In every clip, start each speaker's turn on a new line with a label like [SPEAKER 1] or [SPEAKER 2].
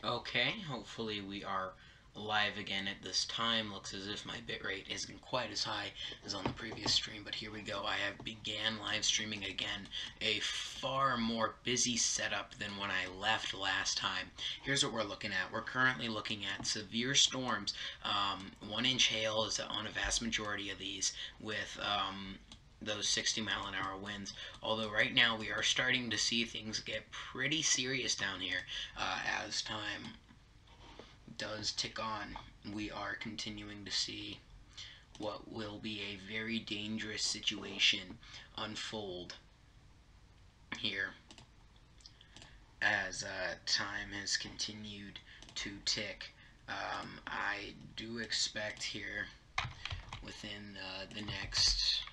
[SPEAKER 1] Okay, hopefully we are live again at this time. Looks as if my bitrate isn't quite as high as on the previous stream, but here we go. I have began live streaming again. A far more busy setup than when I left last time. Here's what we're looking at. We're currently looking at severe storms. 1-inch hail is on a vast majority of these with those 60-mile-an-hour winds. Although right now we are starting to see things get pretty serious down here as time does tick on. We are continuing to see what will be a very dangerous situation unfold here as time has continued to tick. I do expect here within the next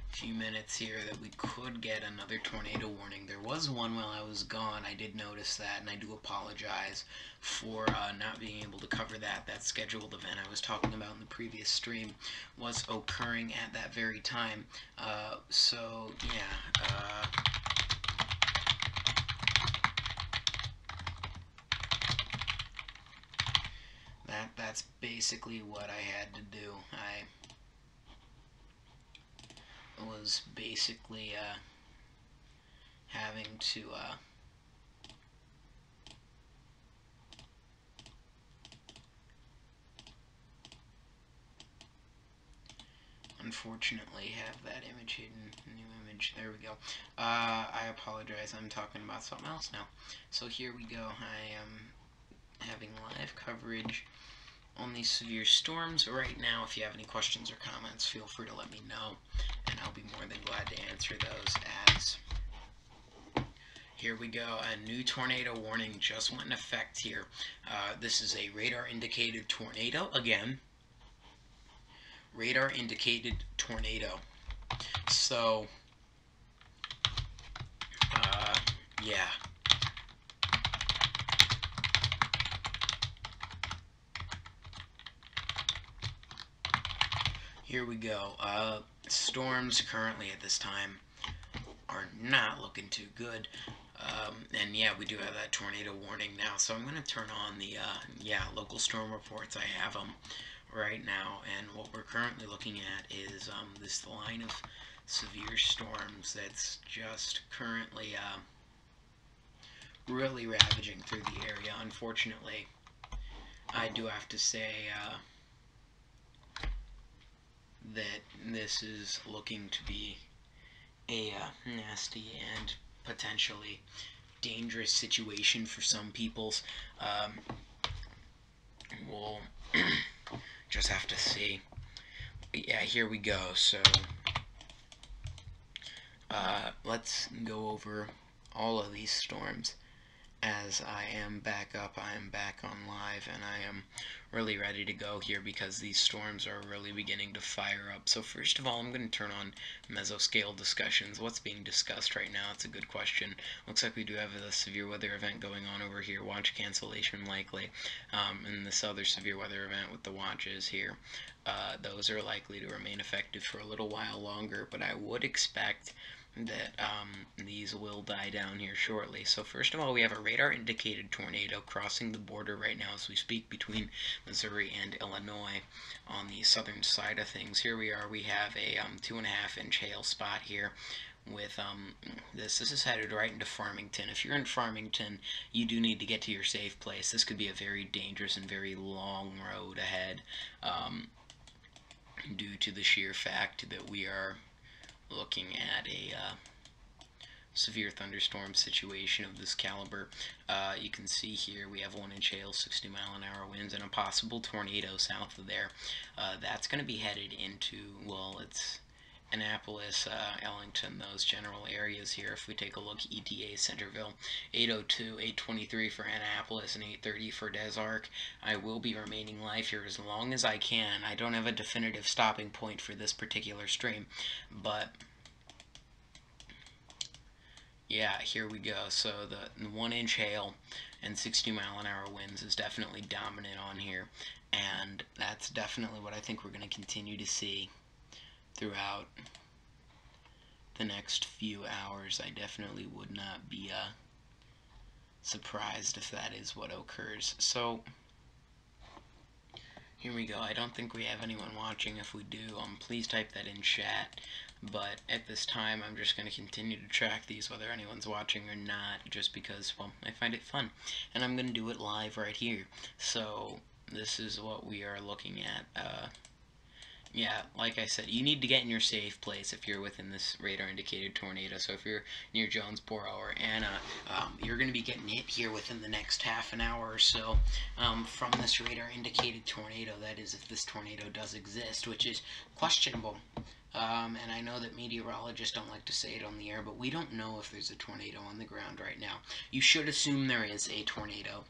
[SPEAKER 1] few minutes here that we could get another tornado warning. There was one while I was gone. I did notice that, and I do apologize for not being able to cover that. That scheduled event I was talking about in the previous stream was occurring at that very time. So yeah. That's basically what I had to do. I was basically having to unfortunately have that image hidden. New image. There we go. I apologize. I'm talking about something else now. So here we go. I am having live coverage on these severe storms right now. If you have any questions or comments, feel free to let me know, and I'll be more than glad to answer those. As here we go, a new tornado warning just went in effect here. This is a radar indicated tornado again. Radar indicated tornado. So yeah. Here we go. Storms currently at this time are not looking too good. And yeah, we do have that tornado warning now. So I'm going to turn on the local storm reports. I have them right now, and what we're currently looking at is this line of severe storms that's just currently really ravaging through the area. Unfortunately, I do have to say that this is looking to be a nasty and potentially dangerous situation for some peoples. We'll just have to see. But yeah, here we go. So let's go over all of these storms. As I am back up, I am back on live, and I am really ready to go here because these storms are really beginning to fire up. So first of all, I'm going to turn on mesoscale discussions. What's being discussed right now? It's a good question. Looks like we do have a severe weather event going on over here. Watch cancellation likely. And this other severe weather event with the watches here. Those are likely to remain effective for a little while longer, but I would expect that these will die down here shortly. So first of all, we have a radar indicated tornado crossing the border right now as we speak between Missouri and Illinois on the southern side of things. Here we are. We have a 2.5-inch hail spot here with this is headed right into Farmington. If you're in Farmington, you do need to get to your safe place. This could be a very dangerous and very long road ahead due to the sheer fact that we are looking at a severe thunderstorm situation of this caliber. You can see here we have 1-inch hail, 60-mile-an-hour winds, and a possible tornado south of there. That's going to be headed into, well, it's Annapolis, Ellington, those general areas here. If we take a look, ETA Centerville, 802, 823 for Annapolis, and 830 for Des Arc. I will be remaining live here as long as I can. I don't have a definitive stopping point for this particular stream, but yeah, here we go. So the 1-inch hail and 60-mile-an-hour winds is definitely dominant on here, and that's definitely what I think we're going to continue to see throughout the next few hours. I definitely would not be surprised if that is what occurs. So here we go. I don't think we have anyone watching. If we do, please type that in chat. But at this time, I'm just going to continue to track these, whether anyone's watching or not, just because, well, I find it fun. And I'm going to do it live right here. So this is what we are looking at. Yeah, like I said, you need to get in your safe place if you're within this radar-indicated tornado. So if you're near Jonesboro or Anna, you're going to be getting hit here within the next half an hour or so from this radar-indicated tornado. That is, if this tornado does exist, which is questionable. And I know that meteorologists don't like to say it on the air, but we don't know if there's a tornado on the ground right now. You should assume there is a tornado.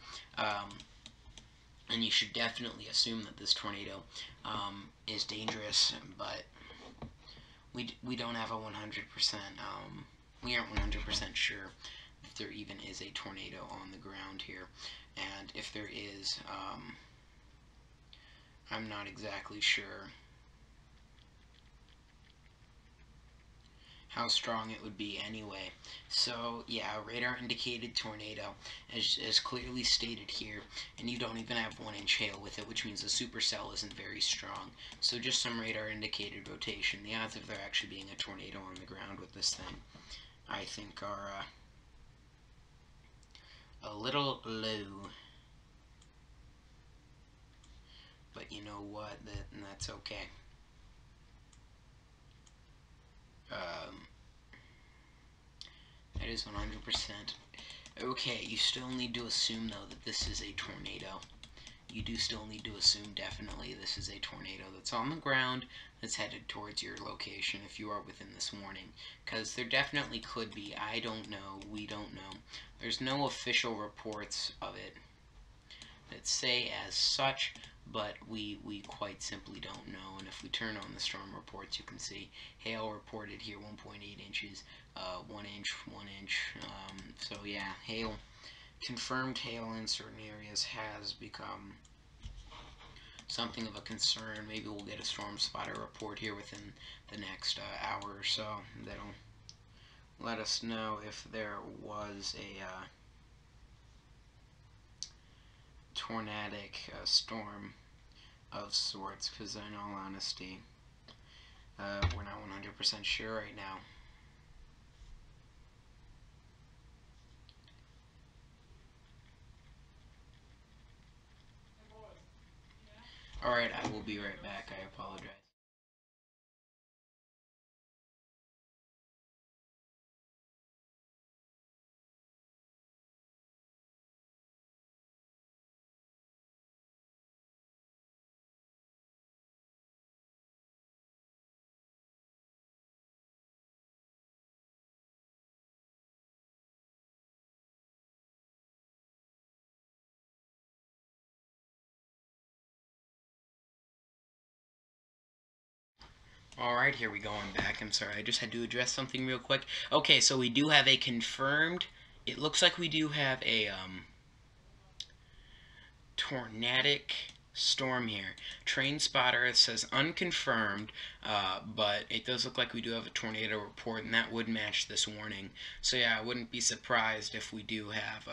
[SPEAKER 1] And you should definitely assume that this tornado is dangerous, but we don't have a 100%, we aren't 100% sure if there even is a tornado on the ground here. And if there is, I'm not exactly sure how strong it would be anyway. So yeah, radar indicated tornado as clearly stated here, and you don't even have 1-inch hail with it, which means the supercell isn't very strong. So just some radar indicated rotation. The odds of there actually being a tornado on the ground with this thing, I think, are a little low. But you know what, that's okay. That is 100%. Okay, you still need to assume, though, that this is a tornado. You do still need to assume, definitely, this is a tornado that's on the ground, that's headed towards your location if you are within this warning. Because there definitely could be. I don't know. We don't know. There's no official reports of it that say as such, but we quite simply don't know. And if we turn on the storm reports, you can see hail reported here, 1.8 inches, 1 inch, 1 inch. So yeah, hail, confirmed hail in certain areas has become something of a concern. Maybe we'll get a storm spotter report here within the next hour or so. That'll let us know if there was a tornadic storm of sorts, because in all honesty, we're not 100% sure right now. Alright, I will be right back. I apologize. Alright, here we go. I'm back. I'm sorry. I just had to address something real quick. Okay, so we do have a confirmed... It looks like we do have a tornadic storm here. Train spotter, it says unconfirmed, but it does look like we do have a tornado report, and that would match this warning. So yeah, I wouldn't be surprised if we do have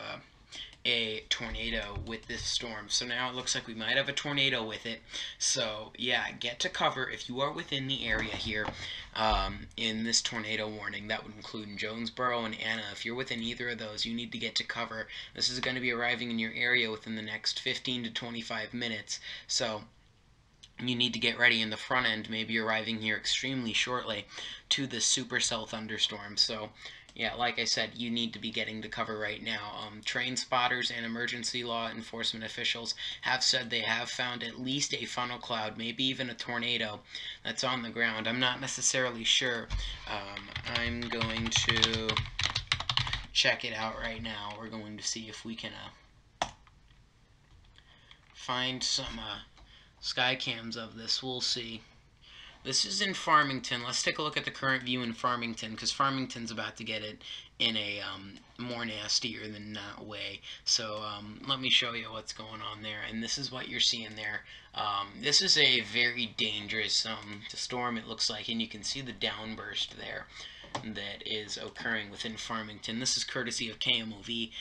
[SPEAKER 1] a tornado with this storm. So now it looks like we might have a tornado with it. So yeah, get to cover if you are within the area here in this tornado warning. That would include Jonesboro and Anna. If you're within either of those, you need to get to cover. This is going to be arriving in your area within the next 15 to 25 minutes. So you need to get ready in the front end, maybe arriving here extremely shortly to this supercell thunderstorm. So yeah, like I said, you need to be getting to cover right now. Train spotters and emergency law enforcement officials have said they have found at least a funnel cloud, maybe even a tornado that's on the ground. I'm not necessarily sure. I'm going to check it out right now. We're going to see if we can find some sky cams of this. We'll see. This is in Farmington. Let's take a look at the current view in Farmington, because Farmington's about to get it in a more nastier than not way. So let me show you what's going on there. And this is what you're seeing there. This is a very dangerous storm, it looks like, and you can see the downburst there. that is occurring within Farmington. This is courtesy of KMOV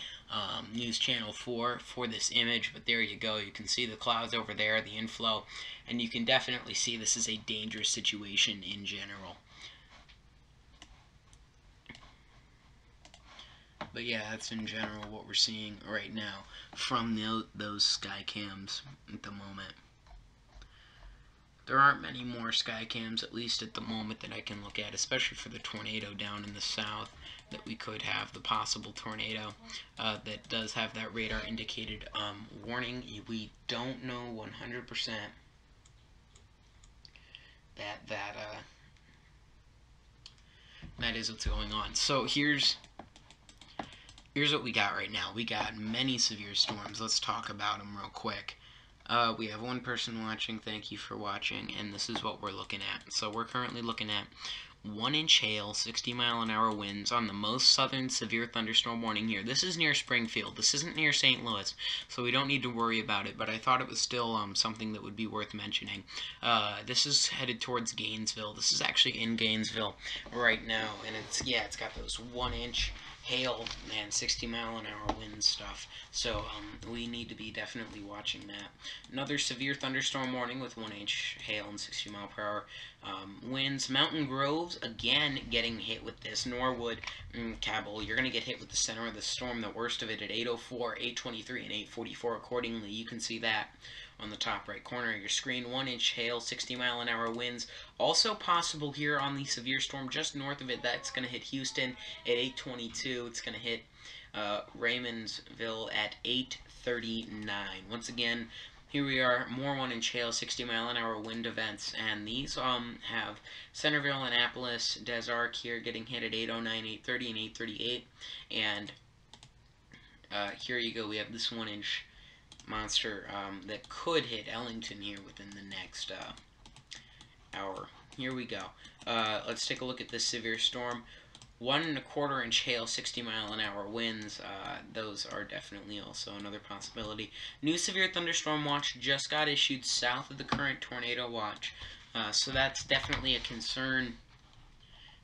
[SPEAKER 1] News Channel 4 for this image, but there you go. You can see the clouds over there, the inflow, and you can definitely see this is a dangerous situation in general. But yeah, that's in general what we're seeing right now from those sky cams at the moment. There aren't many more sky cams, at least at the moment, that I can look at, especially for the tornado down in the south, that we could have the possible tornado that does have that radar indicated warning. We don't know 100% that is what's going on. So here's what we got right now. We got many severe storms. Let's talk about them real quick. We have one person watching. Thank you for watching. And this is what we're looking at. So we're currently looking at 1-inch hail, 60-mile-an-hour winds on the most southern severe thunderstorm warning here. This is near Springfield. This isn't near St. Louis, so we don't need to worry about it, but I thought it was still something that would be worth mentioning. This is headed towards Gainesville. This is actually in Gainesville right now, and it's got those 1-inch hail and 60-mile-an-hour wind stuff. So we need to be definitely watching that. Another severe thunderstorm warning with 1-inch hail and 60-mile-per-hour winds. Mountain Groves, again, getting hit with this. Norwood, Cabell, you're going to get hit with the center of the storm, the worst of it at 8:04, 8:23, and 8:44 accordingly. You can see that on the top right corner of your screen. 1-inch hail, 60-mile-an-hour winds. Also possible here on the severe storm just north of it. That's going to hit Houston at 8:22. It's going to hit Raymondsville at 8:39. Once again, here we are, more 1-inch hail, 60-mile-an-hour wind events, and these have Centerville, Annapolis, Des Arc here getting hit at 8:09, 8:30, and 8:38. And here you go, we have this 1-inch monster that could hit Ellington here within the next hour. Here we go. Let's take a look at this severe storm. 1¼ inch hail, 60-mile-an-hour winds. Those are definitely also another possibility. New severe thunderstorm watch just got issued south of the current tornado watch. So that's definitely a concern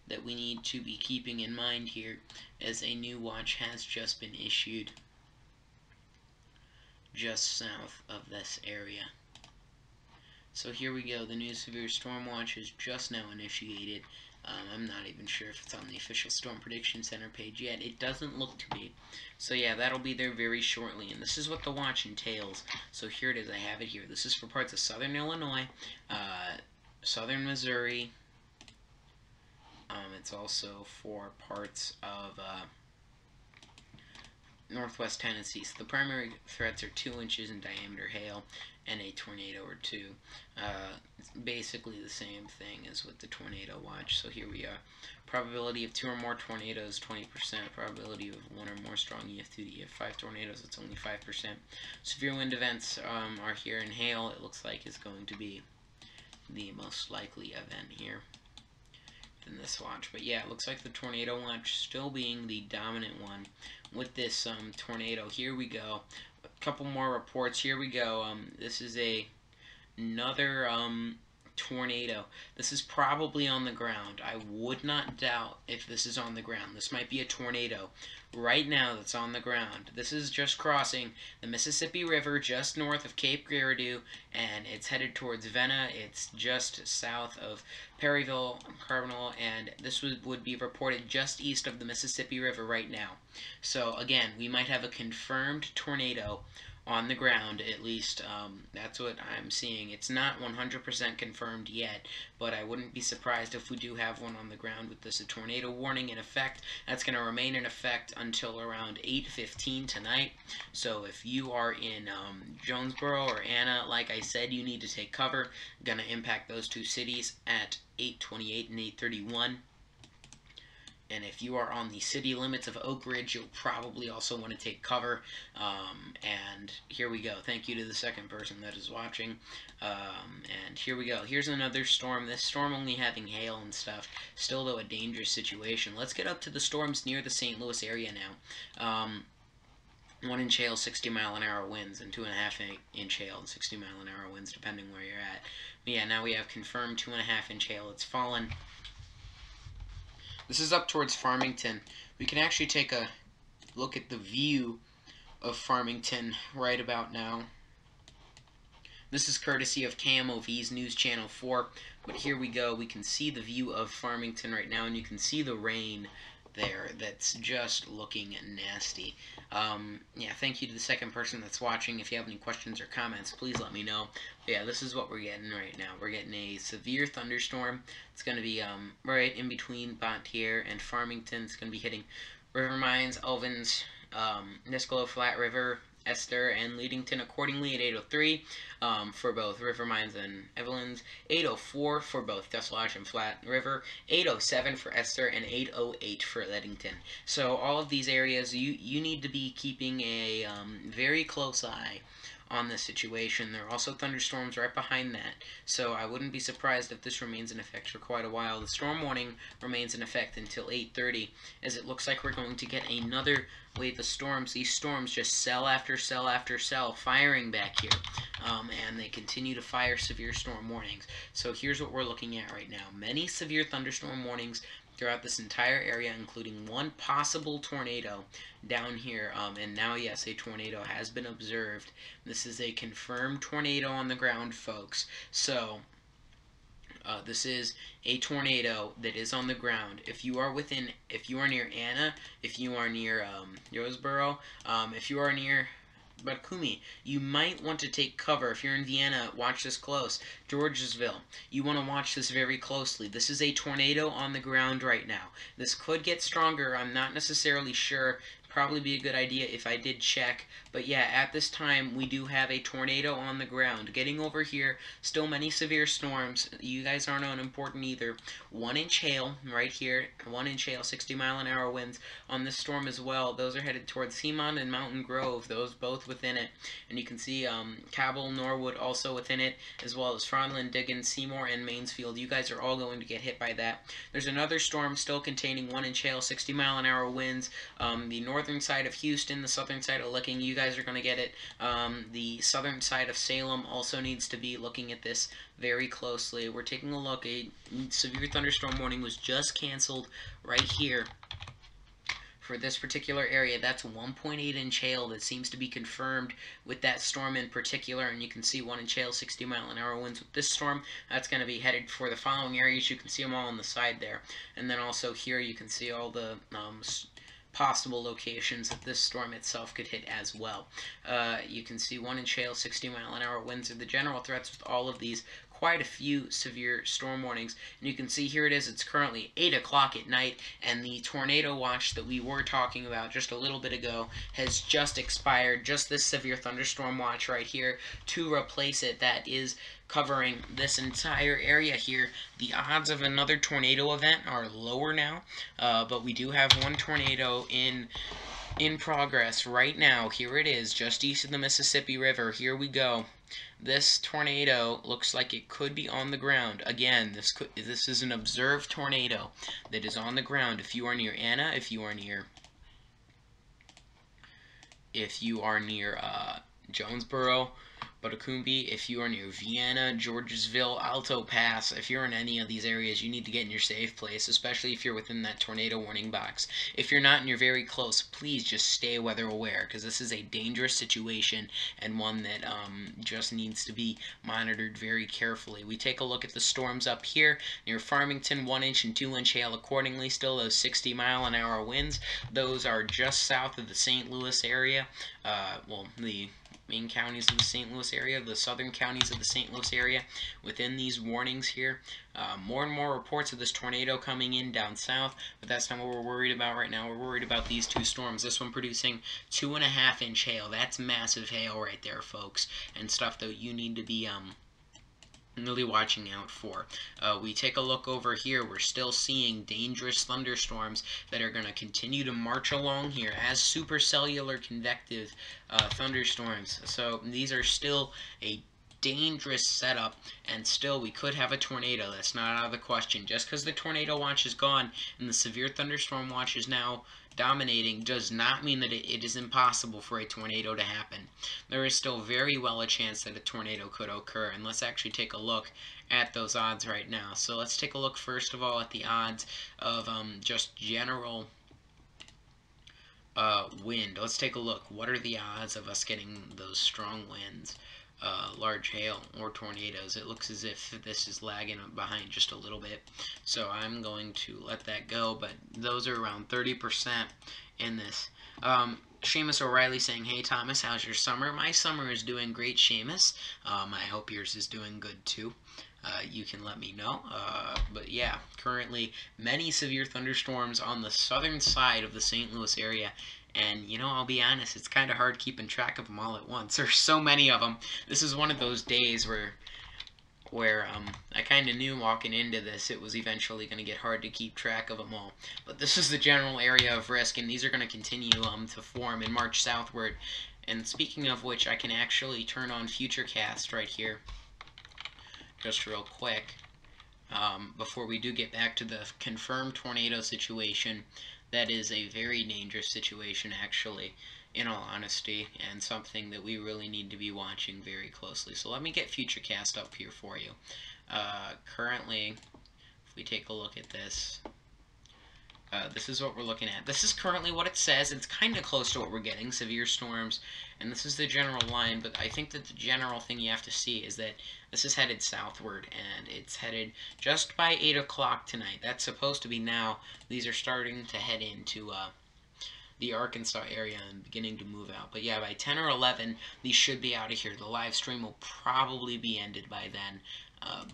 [SPEAKER 1] that we need to be keeping in mind here, as a new watch has just been issued just south of this area. So here we go. The new severe storm watch is just now initiated. I'm not even sure if it's on the official Storm Prediction Center page yet. It doesn't look to be. So yeah, that'll be there very shortly. And this is what the watch entails. So here it is. I have it here. This is for parts of southern Illinois, southern Missouri. It's also for parts of northwest Tennessee. So the primary threats are 2 inches in diameter hail and a tornado or two. It's basically the same thing as with the tornado watch. So here we are. Probability of 2 or more tornadoes, 20%. Probability of 1 or more strong EF2 to EF5 tornadoes, it's only 5%. Severe wind events are here, and hail, it looks like, is going to be the most likely event here in this watch. But yeah, it looks like the tornado watch still being the dominant one with this tornado. Here we go. A couple more reports. Here we go. This is another tornado. This is probably on the ground. I would not doubt if this is on the ground. This might be a tornado right now that's on the ground. This is just crossing the Mississippi River just north of Cape Girardeau, and it's headed towards Vena. It's just south of Perryville, Carbonell, and this would be reported just east of the Mississippi River right now. So again, we might have a confirmed tornado on the ground, at least. That's what I'm seeing. It's not 100% confirmed yet, but I wouldn't be surprised if we do have one on the ground with this. A tornado warning in effect. That's going to remain in effect until around 8:15 tonight. So if you are in Jonesboro or Anna, like I said, you need to take cover. Going to impact those two cities at 8:28 and 8:31. And if you are on the city limits of Oak Ridge, you'll probably also want to take cover. And here we go. Thank you to the second person that is watching. And here we go. Here's another storm. This storm only having hail and stuff. Still, though, a dangerous situation. Let's get up to the storms near the St. Louis area now. 1-inch hail, 60-mile-an-hour winds, and 2.5-inch hail and 60-mile-an-hour winds, depending where you're at. But yeah, now we have confirmed 2.5-inch hail. It's fallen This is up towards Farmington. We can actually take a look at the view of Farmington right about now. This is courtesy of KMOV's News Channel 4, but here we go. We can see the view of Farmington right now, and you can see the rain there that's just looking nasty. Yeah, thank you to the second person that's watching. If you have any questions or comments, please let me know. But yeah, this is what we're getting right now. We're getting a severe thunderstorm. It's going to be right in between Bontier and Farmington. It's going to be hitting River Mines, Elvins, Niskolo, Flat River, Esther, and Leadington accordingly at 8:03 for both River Mines and Evelyn's, 8:04 for both Desolage and Flat River, 8:07 for Esther, and 8:08 for Leadington. So all of these areas, you need to be keeping a very close eye on this situation. There are also thunderstorms right behind that, so I wouldn't be surprised if this remains in effect for quite a while. The storm warning remains in effect until 8:30, as it looks like we're going to get another wave of storms. These storms just cell after cell after cell firing back here, and they continue to fire severe storm warnings. So here's what we're looking at right now. Many severe thunderstorm warnings throughout this entire area, including one possible tornado down here, and now, yes, a tornado has been observed. This is a confirmed tornado on the ground, folks. So this is a tornado that is on the ground. If you are near Anna, if you are near Roseboro, if you are near Bakumi, you might want to take cover. If you're in Vienna, watch this close. Georgesville, you want to watch this very closely. This is a tornado on the ground right now. This could get stronger. I'm not necessarily sure. Probably be a good idea if I did check. But yeah, at this time, we do have a tornado on the ground. Getting over here, still many severe storms. You guys aren't unimportant either. 1-inch hail right here. 1-inch hail, 60-mile-an-hour winds on this storm as well. Those are headed towards Seamont and Mountain Grove. Those both within it. And you can see Cabell, Norwood also within it, as well as Fronlin, Diggins, Seymour, and Mainsfield. You guys are all going to get hit by that. There's another storm still containing 1-inch hail, 60-mile-an-hour winds. The northern side of Houston, the southern side of Licking, you guys are going to get it. The southern side of Salem also needs to be looking at this very closely. We're taking a look. A severe thunderstorm warning was just canceled right here for this particular area. That's 1.8-inch hail that seems to be confirmed with that storm in particular, and you can see 1-inch hail, 60-mile-an-hour winds with this storm. That's going to be headed for the following areas. You can see them all on the side there, and then also here you can see all the possible locations that this storm itself could hit as well. You can see 1-inch hail, 60-mile-an-hour winds are the general threats with all of these. Quite a few severe storm warnings, and you can see here it is. It's currently 8 o'clock at night, and the tornado watch that we were talking about just a little bit ago has just expired. Just this severe thunderstorm watch right here to replace it. That is covering this entire area here. The odds of another tornado event are lower now, but we do have one tornado in progress right now. Here it is, just east of the Mississippi River. Here we go. This tornado looks like it could be on the ground. Again, this is an observed tornado that is on the ground. If you are near Anna, if you are near Jonesboro, Buttercumbe, if you are near Vienna, Georgesville, Alto Pass, if you're in any of these areas, you need to get in your safe place, especially if you're within that tornado warning box. If you're not and you're very close, please just stay weather aware, because this is a dangerous situation and one that just needs to be monitored very carefully. We take a look at the storms up here near Farmington, 1-inch and 2-inch hail accordingly. Still those 60-mile-an-hour winds. Those are just south of the St. Louis area. Well, the main counties of the St. Louis area, the southern counties of the St. Louis area within these warnings here. More and more reports of this tornado coming in down south, but that's not what we're worried about right now. We're worried about these two storms. This one producing 2.5-inch hail. That's massive hail right there, folks, and stuff that you need to be really watching out for. We take a look over here. We're still seeing dangerous thunderstorms that are going to continue to march along here as supercellular convective thunderstorms. So these are still a dangerous setup, and still we could have a tornado. That's not out of the question. Just because the tornado watch is gone and the severe thunderstorm watch is now dominating does not mean that it is impossible for a tornado to happen. There is still very well a chance that a tornado could occur, and let's actually take a look at those odds right now. So let's take a look first of all at the odds of just general wind. Let's take a look. What are the odds of us getting those strong winds, large hail, or tornadoes? It looks as if this is lagging behind just a little bit, so I'm going to let that go, but those are around 30% in this. Seamus O'Reilly saying, "Hey Thomas, how's your summer?" My summer is doing great, Seamus. I hope yours is doing good too. You can let me know. But yeah, currently many severe thunderstorms on the southern side of the St. Louis area. And, you know, I'll be honest, it's kind of hard keeping track of them all at once. There's so many of them. This is one of those days where I kind of knew walking into this it was eventually going to get hard to keep track of them all. But this is the general area of risk, and these are going to continue to form and march southward. And speaking of which, I can actually turn on Futurecast right here, just real quick, before we do get back to the confirmed tornado situation. That is a very dangerous situation, actually, in all honesty, and something that we really need to be watching very closely. So let me get Futurecast up here for you. Currently, if we take a look at this, this is what we're looking at. This is currently what it says. It's kind of close to what we're getting, severe storms, and this is the general line, but I think that the general thing you have to see is that this is headed southward, and it's headed just by 8 o'clock tonight. That's supposed to be now. These are starting to head into the Arkansas area and beginning to move out. But yeah, by 10 or 11, these should be out of here. The live stream will probably be ended by then.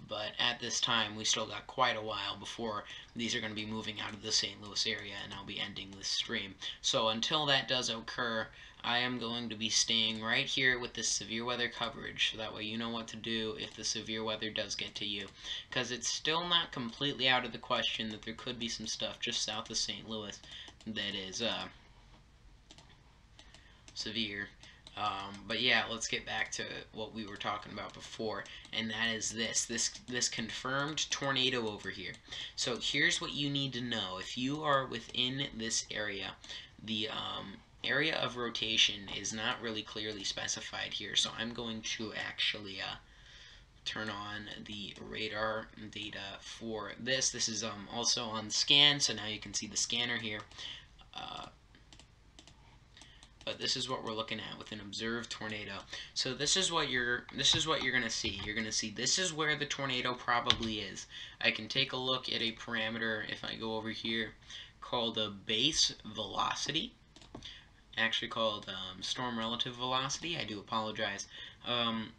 [SPEAKER 1] But at this time, we still got quite a while before these are going to be moving out of the St. Louis area, and I'll be ending this stream. So until that does occur, I am going to be staying right here with this severe weather coverage, so that way you know what to do if the severe weather does get to you. Because it's still not completely out of the question that there could be some stuff just south of St. Louis that is severe. But yeah, let's get back to what we were talking about before, and that is this confirmed tornado over here. So here's what you need to know. If you are within this area, the area of rotation is not really clearly specified here, so I'm going to actually turn on the radar data for this. This is also on scan, so now you can see the scanner here. But this is what we're looking at with an observed tornado. So this is what you're going to see. You're going to see this is where the tornado probably is. I can take a look at a parameter if I go over here called a base velocity. Actually called storm relative velocity. I do apologize.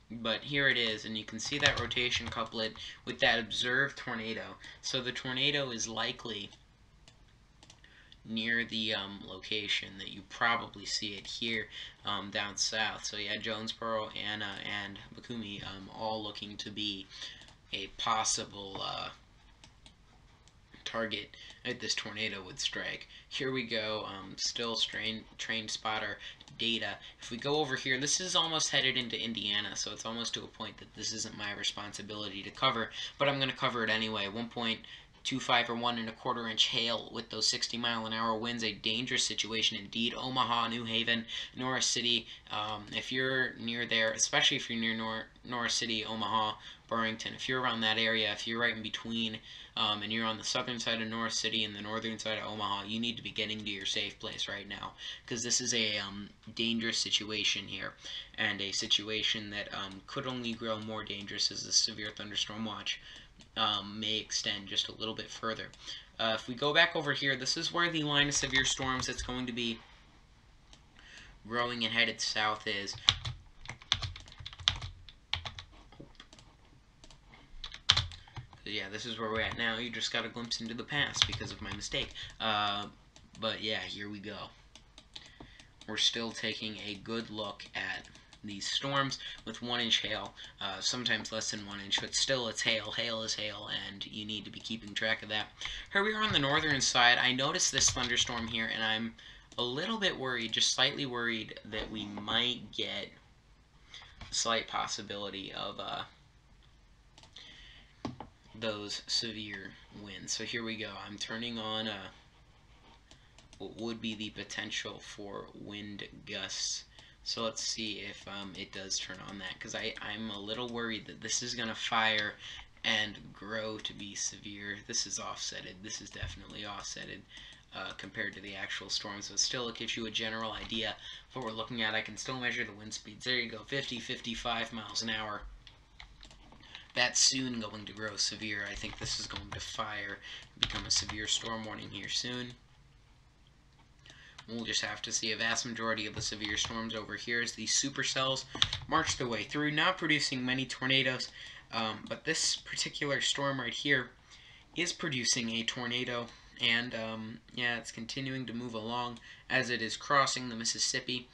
[SPEAKER 1] But here it is, and you can see that rotation couplet with that observed tornado. So the tornado is likely near the location that you probably see it here down south. So yeah, Jonesboro, Anna, and Bakumi all looking to be a possible target that this tornado would strike. Here we go, still train spotter data. If we go over here, this is almost headed into Indiana, so it's almost to a point that this isn't my responsibility to cover, but I'm going to cover it anyway. 1.25 or 1¼ inch hail with those 60-mile-an-hour winds, a dangerous situation indeed. Omaha, New Haven, Norris City, if you're near there, especially if you're near Norris City, Omaha, Burlington, if you're around that area, if you're right in between, and you're on the southern side of Norris City and the northern side of Omaha, you need to be getting to your safe place right now, because this is a dangerous situation here, and a situation that could only grow more dangerous as the severe thunderstorm watch may extend just a little bit further. If we go back over here, this is where the line of severe storms that's going to be growing and headed south is. Yeah, this is where we're at now. You just got a glimpse into the past because of my mistake. But yeah, here we go. We're still taking a good look at these storms with 1-inch hail, sometimes less than 1 inch, but still it's hail. Hail is hail, and you need to be keeping track of that. Here we are on the northern side. I noticed this thunderstorm here, and I'm a little bit worried, just slightly worried, that we might get a slight possibility of those severe winds. So here we go. I'm turning on what would be the potential for wind gusts. So let's see if it does turn on that, because I'm a little worried that this is going to fire and grow to be severe. This is offsetted. This is definitely offsetted compared to the actual storms, but still it gives you a general idea of what we're looking at. I can still measure the wind speeds. There you go, 50, 55 miles an hour. That's soon going to grow severe. I think this is going to fire and become a severe storm warning here soon. We'll just have to see. A vast majority of the severe storms over here as these supercells march their way through, not producing many tornadoes, but this particular storm right here is producing a tornado, and yeah, it's continuing to move along as it is crossing the Mississippi.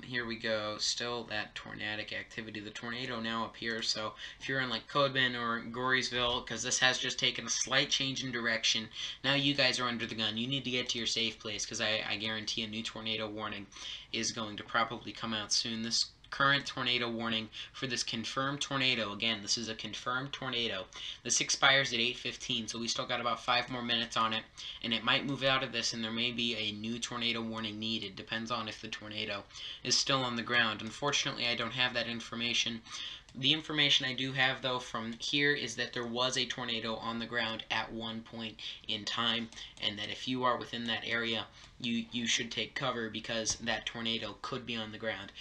[SPEAKER 1] Here we go, still that tornadic activity. The tornado now appears, so if you're in like Codman or Gorysville, because this has just taken a slight change in direction, now you guys are under the gun. You need to get to your safe place, because I guarantee a new tornado warning is going to probably come out soon. This current tornado warning for this confirmed tornado, again, this is a confirmed tornado. This expires at 8:15, so we still got about 5 more minutes on it, and it might move out of this, and there may be a new tornado warning needed. Depends on if the tornado is still on the ground. Unfortunately, I don't have that information. The information I do have, though, from here is that there was a tornado on the ground at one point in time, and that if you are within that area, you should take cover because that tornado could be on the ground.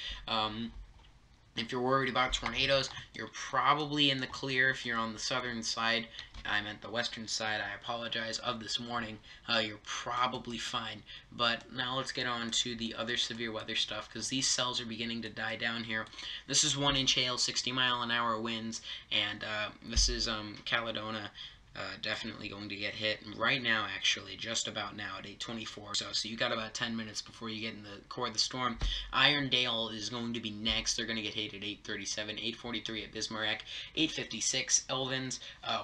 [SPEAKER 1] If you're worried about tornadoes, you're probably in the clear if you're on the southern side. I meant the western side, I apologize, of this warning. You're probably fine. But now let's get on to the other severe weather stuff, because these cells are beginning to die down here. This is 1-inch hail, 60-mile-an-hour winds, and this is Caledonia. Definitely going to get hit right now, actually, just about now at 8:24 or so. So you got about 10 minutes before you get in the core of the storm. Irondale is going to be next. They're going to get hit at 8:37, 8:43 at Bismarck, 8:56 Elvins.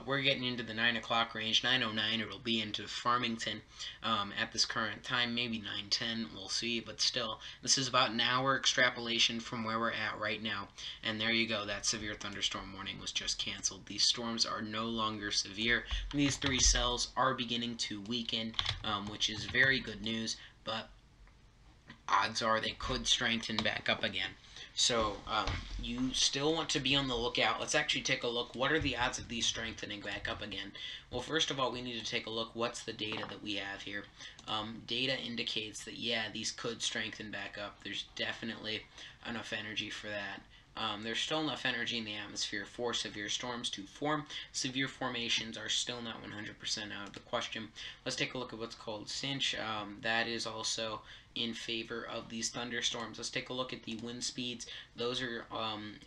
[SPEAKER 1] We're getting into the 9 o'clock range. 9:09 it'll be into Farmington at this current time. Maybe 9:10, we'll see. But still, this is about an hour extrapolation from where we're at right now. And there you go. That severe thunderstorm warning was just canceled. These storms are no longer severe. These 3 cells are beginning to weaken, which is very good news, but odds are they could strengthen back up again. So you still want to be on the lookout. Let's actually take a look. What are the odds of these strengthening back up again? Well, first of all, we need to take a look. What's the data that we have here? Data indicates that, yeah, these could strengthen back up. There's definitely enough energy for that. There's still enough energy in the atmosphere for severe storms to form. Severe formations are still not 100% out of the question. Let's take a look at what's called cinch. That is also in favor of these thunderstorms. Let's take a look at the wind speeds. Those are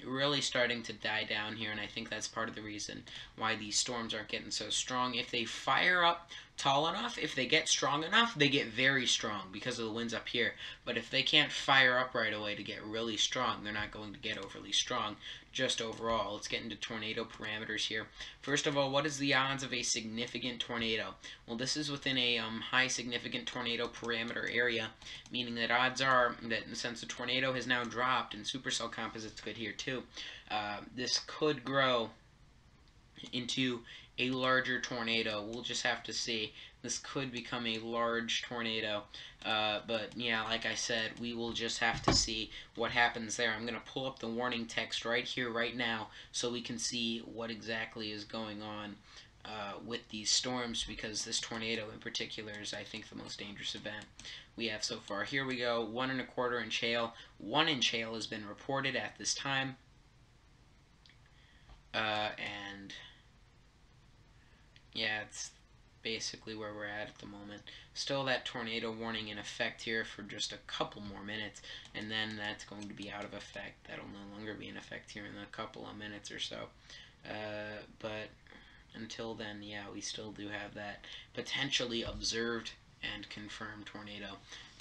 [SPEAKER 1] really starting to die down here, and I think that's part of the reason why these storms aren't getting so strong. If they fire up tall enough, if they get strong enough, they get very strong because of the winds up here. But if they can't fire up right away to get really strong, they're not going to get overly strong. Just overall, let's get into tornado parameters here. First of all, what is the odds of a significant tornado? Well, this is within a high significant tornado parameter area, meaning that odds are that since the tornado has now dropped and supercell composites good here too, this could grow into a larger tornado. We'll just have to see. This could become a large tornado, but yeah, like I said, we will just have to see what happens there. I'm going to pull up the warning text right here, right now, so we can see what exactly is going on with these storms, because this tornado in particular is, I think, the most dangerous event we have so far. Here we go, 1 1/4 inch hail. 1 inch hail has been reported at this time, and yeah, it's basically where we're at the moment. Still that tornado warning in effect here for just a couple more minutes, and then that's going to be out of effect. That'll no longer be in effect here in a couple of minutes or so. But until then, yeah, we still do have that potentially observed and confirmed tornado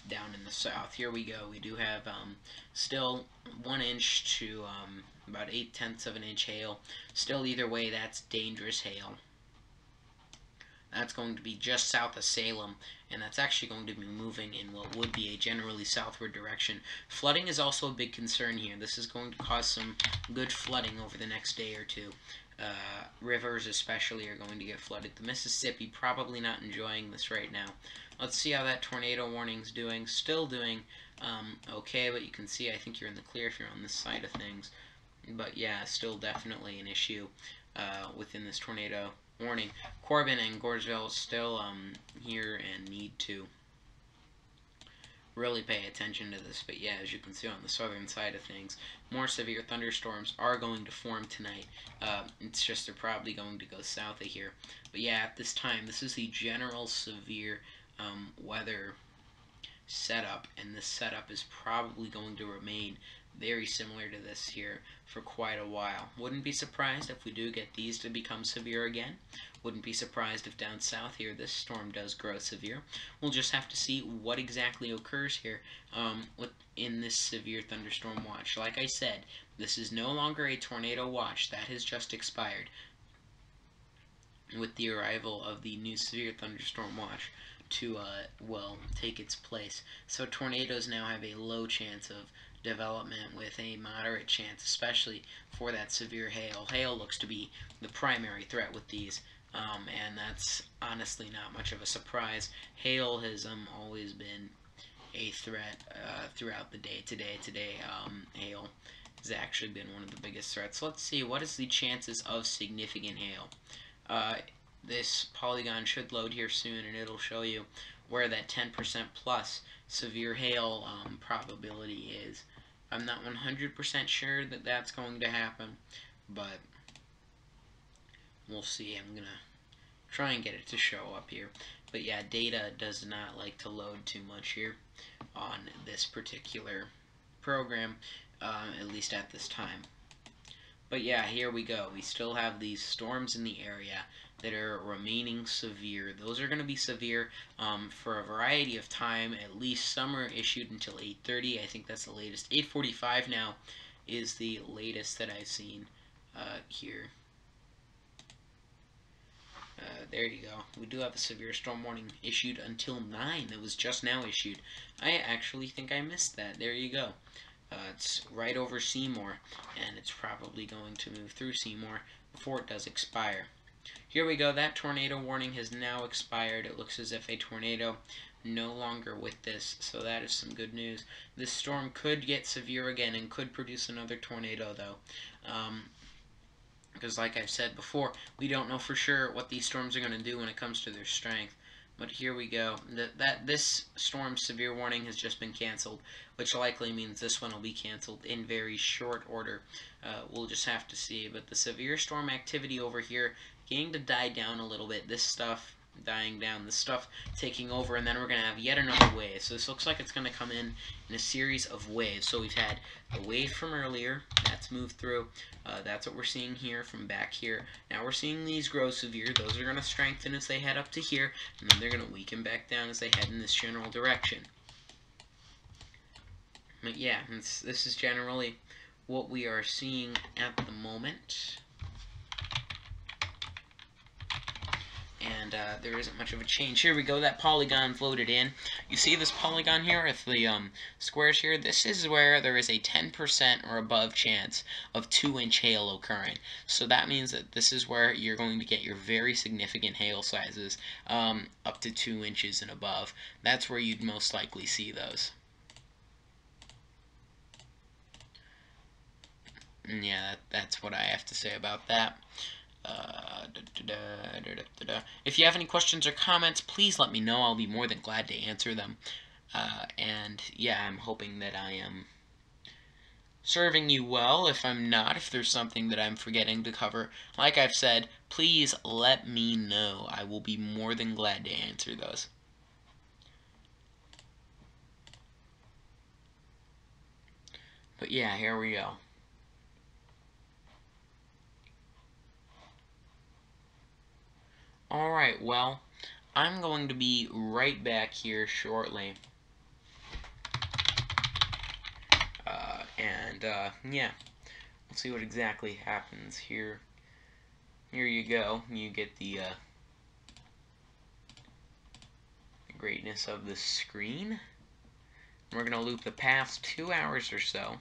[SPEAKER 1] down in the south. Here we go. We do have still 1 inch to about 8/10 of an inch hail. Still, either way, that's dangerous hail. That's going to be just south of Salem, and that's actually going to be moving in what would be a generally southward direction. Flooding is also a big concern here. This is going to cause some good flooding over the next day or two. Rivers especially are going to get flooded. The Mississippi probably not enjoying this right now. Let's see how that tornado warning's doing. Still doing okay, but you can see I think you're in the clear if you're on this side of things. But yeah, still definitely an issue. within this tornado warning. Corbin and Gorgeville still here and need to really pay attention to this. But yeah, as you can see on the southern side of things, more severe thunderstorms are going to form tonight. It's just they're probably going to go south of here. But yeah, at this time, this is the general severe weather setup, and this setup is probably going to remain very similar to this here for quite a while. Wouldn't be surprised if we do get these to become severe again. Wouldn't be surprised if down south here this storm does grow severe. We'll just have to see what exactly occurs here in this severe thunderstorm watch. Like I said, this is no longer a tornado watch. That has just expired with the arrival of the new severe thunderstorm watch to well, take its place. So tornadoes now have a low chance of development with a moderate chance, especially for that severe hail. Hail looks to be the primary threat with these, and that's honestly not much of a surprise. Hail has always been a threat throughout the day. Today, hail has actually been one of the biggest threats. Let's see, what is the chances of significant hail? This polygon should load here soon, and it'll show you where that 10% plus severe hail probability is. I'm not 100% sure that that's going to happen, but we'll see. I'm going to try and get it to show up here. But yeah, data does not like to load too much here on this particular program, at least at this time. But yeah, here we go. We still have these storms in the area that are remaining severe. Those are going to be severe for a variety of time. At least some are issued until 8:30. I think that's the latest. 8:45 now is the latest that I've seen here. There you go. We do have a severe storm warning issued until 9. That was just now issued. I actually think I missed that. There you go. It's right over Seymour, and it's probably going to move through Seymour before it does expire. Here we go. That tornado warning has now expired. It looks as if a tornado no longer with this, so that is some good news. This storm could get severe again and could produce another tornado, though. Because like I've said before, we don't know for sure what these storms are going to do when it comes to their strength. But here we go. This storm severe warning has just been canceled, which likely means this one will be canceled in very short order. We'll just have to see. But the severe storm activity over here getting to die down a little bit. This stuff dying down, this stuff taking over, and then we're going to have yet another wave. So this looks like it's going to come in a series of waves. So we've had the wave from earlier, that's moved through. That's what we're seeing here from back here. Now we're seeing these grow severe. Those are going to strengthen as they head up to here, and then they're going to weaken back down as they head in this general direction. But yeah, this is generally what we are seeing at the moment. And there isn't much of a change. Here we go, that polygon's loaded in. You see this polygon here with the squares here? This is where there is a 10% or above chance of 2-inch hail occurring. So that means that this is where you're going to get your very significant hail sizes up to 2 inches and above. That's where you'd most likely see those. And yeah, that's what I have to say about that. If you have any questions or comments, please let me know. I'll be more than glad to answer them. And yeah, I'm hoping that I am serving you well. If I'm not, if there's something that I'm forgetting to cover, like I've said, please let me know. I will be more than glad to answer those. But yeah, here we go. Alright, well, I'm going to be right back here shortly. Yeah, we'll see what exactly happens here. Here you go. You get the greatness of the screen. We're going to loop the past 2 hours or so.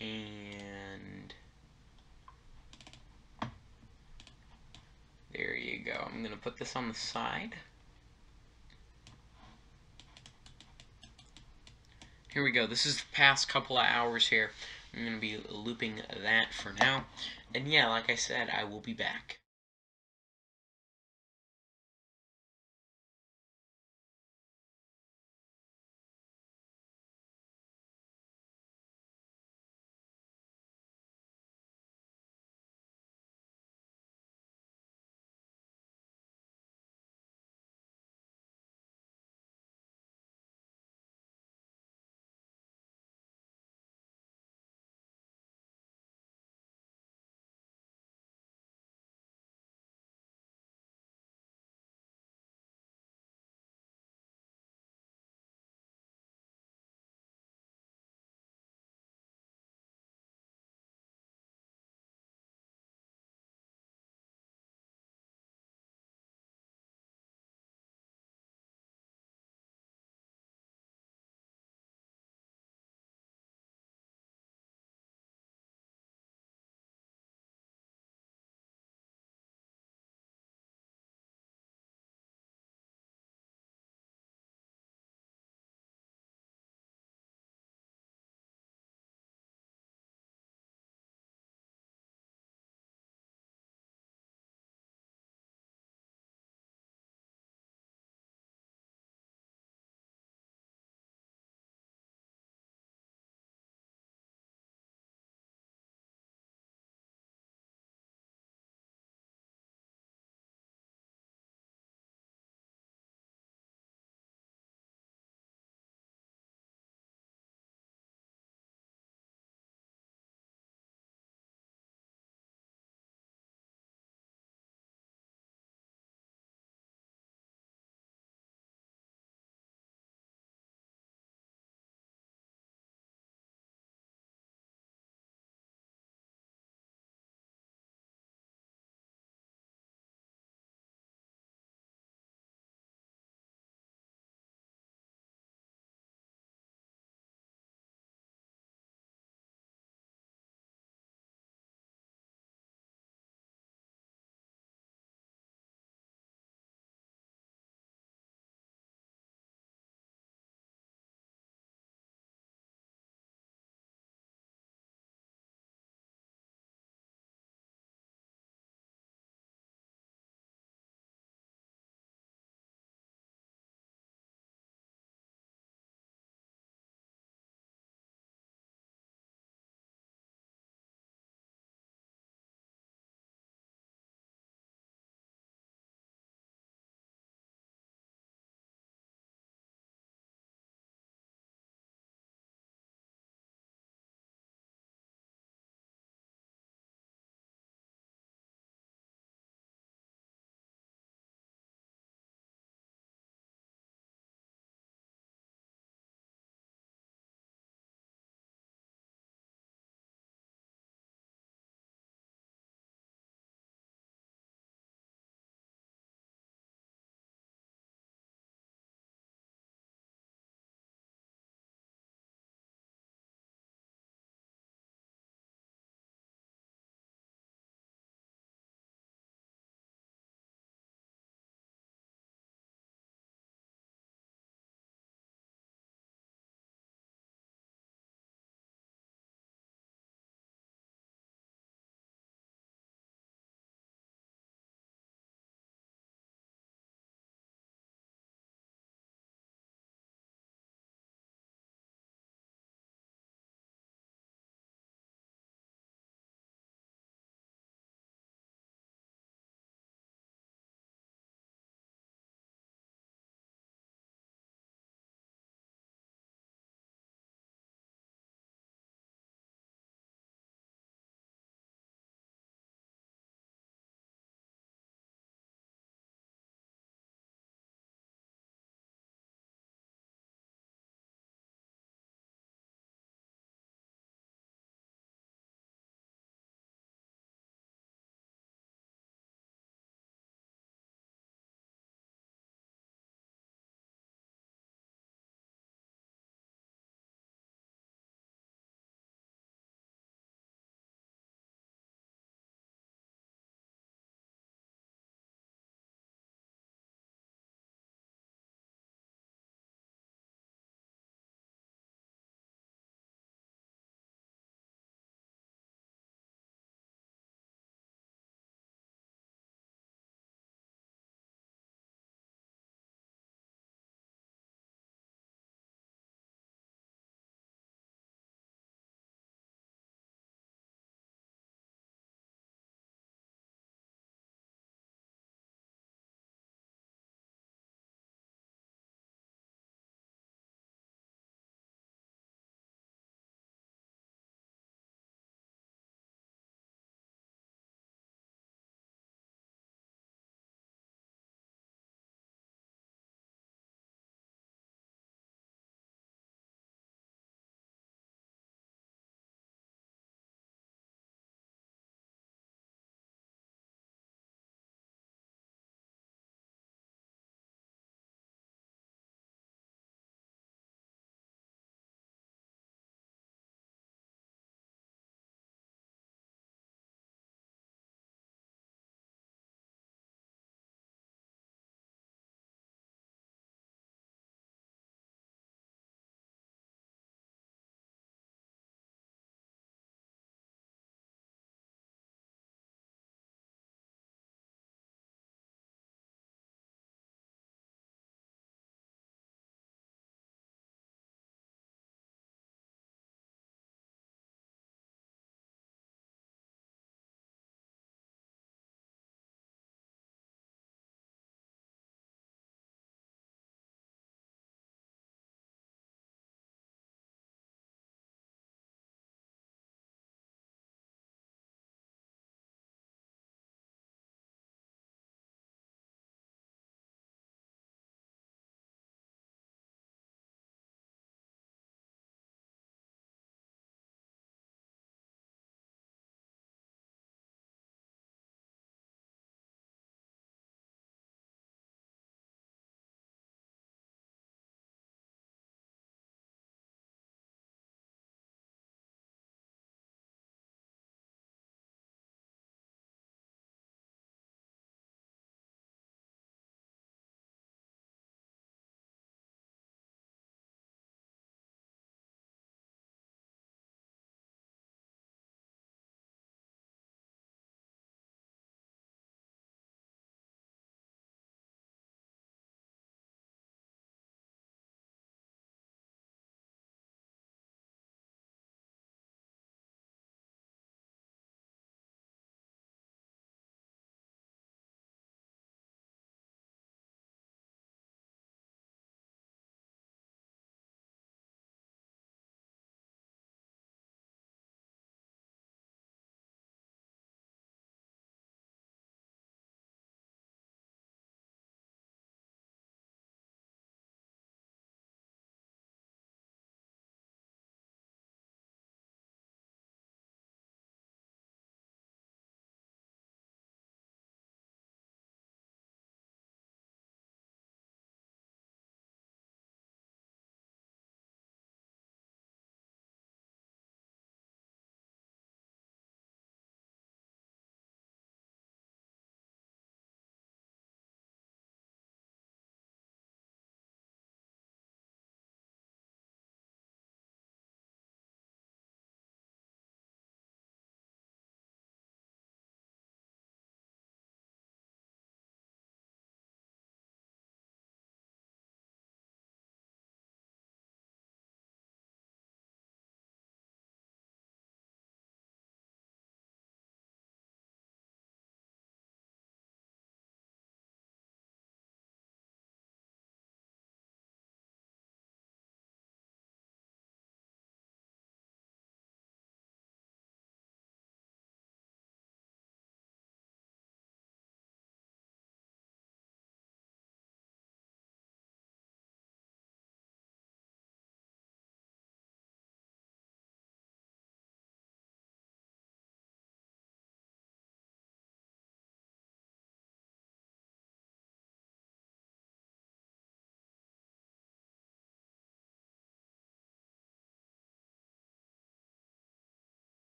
[SPEAKER 1] And there you go. I'm going to put this on the side. here we go. This is the past couple of hours here. I'm going to be looping that for now. And yeah, like I said, I will be back.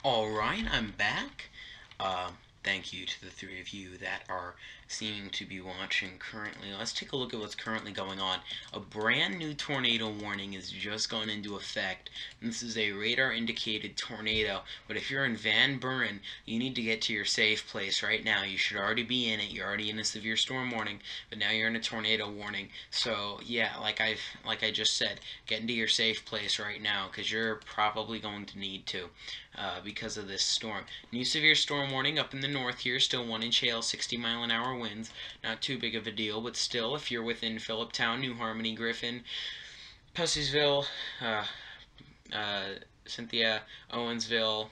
[SPEAKER 1] Alright, I'm back. Thank you to the three of you that are seeming to be watching currently. Let's take a look at what's currently going on. A brand new tornado warning has just gone into effect. This is a radar indicated tornado, but if you're in Van Buren, you need to get to your safe place right now. You should already be in it. You're already in a severe storm warning, but now you're in a tornado warning. So yeah, like I just said, get into your safe place right now because you're probably going to need to. Because of this storm. New severe storm warning up in the north here, still 1-inch hail, 60-mile-an-hour winds. Not too big of a deal, but still, if you're within Philliptown, New Harmony, Griffin, Pussysville, Cynthia, Owensville,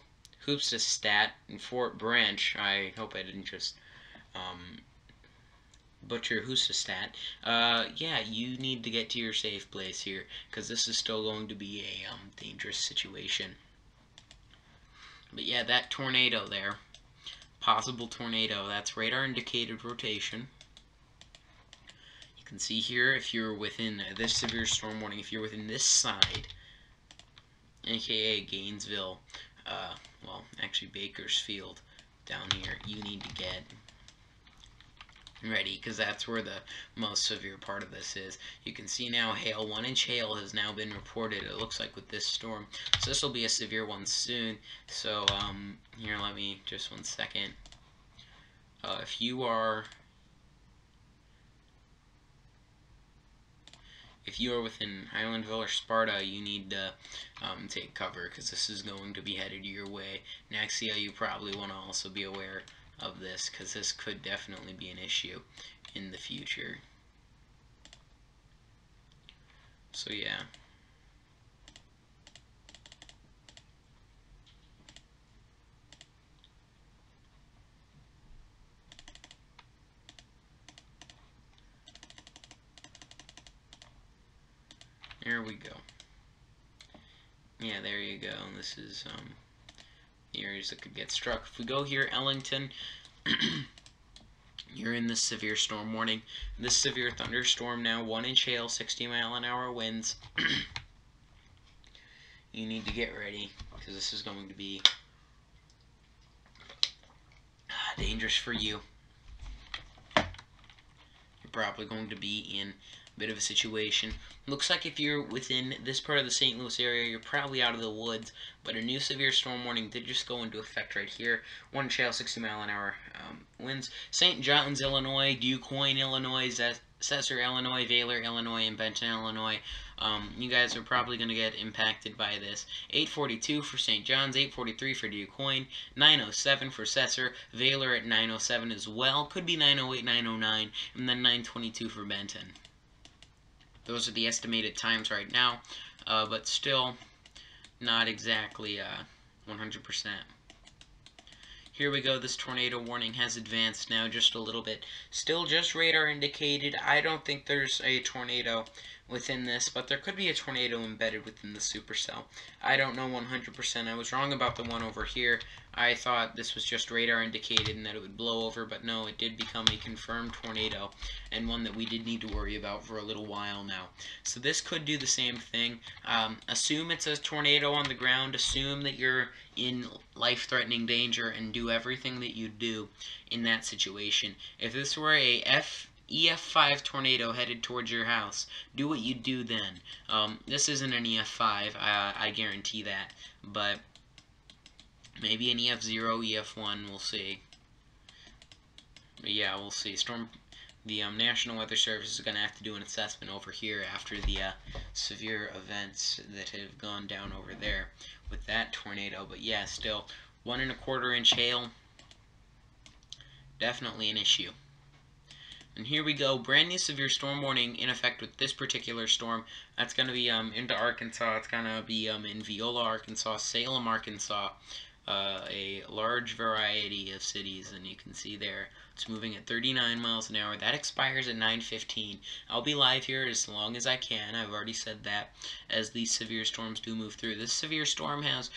[SPEAKER 1] Hoopsestat, and Fort Branch, I hope I didn't just butcher Hoopsestat, yeah, you need to get to your safe place here, because this is still going to be a dangerous situation. But yeah, that tornado there, possible tornado, that's radar indicated rotation. You can see here if you're within this severe storm warning, if you're within this side, aka Gainesville, well, actually Bakersfield down here, you need to get ready because that's where the most severe part of this is. You can see now hail, 1-inch hail has now been reported, it looks like, with this storm. So this will be a severe one soon. So here, let me just 1 second. If you are within Highlandville or Sparta, you need to take cover because this is going to be headed your way. Naxia, you probably want to also be aware of this because this could definitely be an issue in the future. So yeah. There we go. Yeah, there you go. And this is the areas that could get struck. If we go here, Ellington, you're in this severe storm warning. This severe thunderstorm now, 1-inch hail, 60-mile-an-hour winds. You need to get ready because this is going to be dangerous for you. You're probably going to be in a bit of a situation. Looks like if you're within this part of the St. Louis area, you're probably out of the woods, but a new severe storm warning did just go into effect right here. 1-inch hail, 60-mile-an-hour winds. St. John's, Illinois, DuQuoin, Illinois, Cesar, Illinois, Vailor, Illinois, and Benton, Illinois. You guys are probably going to get impacted by this. 842 for St. John's, 843 for DuQuoin, 907 for Cesar, Vailor at 907 as well. Could be 908, 909, and then 922 for Benton. Those are the estimated times right now, but still not exactly 100%. Here we go. This tornado warning has advanced now just a little bit. Still just radar indicated. I don't think there's a tornado within this, but there could be a tornado embedded within the supercell. I don't know 100%. I was wrong about the one over here. I thought this was just radar indicated and that it would blow over, but no, it did become a confirmed tornado and one that we did need to worry about for a little while now. So this could do the same thing. Assume it's a tornado on the ground. Assume that you're in life-threatening danger and do everything that you do in that situation. If this were a EF5 tornado headed towards your house, do what you do then. This isn't an EF5, I guarantee that, but maybe an EF0, EF1, we'll see. But yeah, we'll see. The National Weather Service is going to have to do an assessment over here after the severe events that have gone down over there with that tornado. But yeah, still, 1 1/4 inch hail, definitely an issue. And here we go, brand new severe storm warning in effect with this particular storm. That's going to be into Arkansas. It's going to be in Viola, Arkansas, Salem, Arkansas, a large variety of cities, and you can see there it's moving at 39 miles an hour. That expires at 9:15. I'll be live here as long as I can. I've already said that as these severe storms do move through. This severe storm has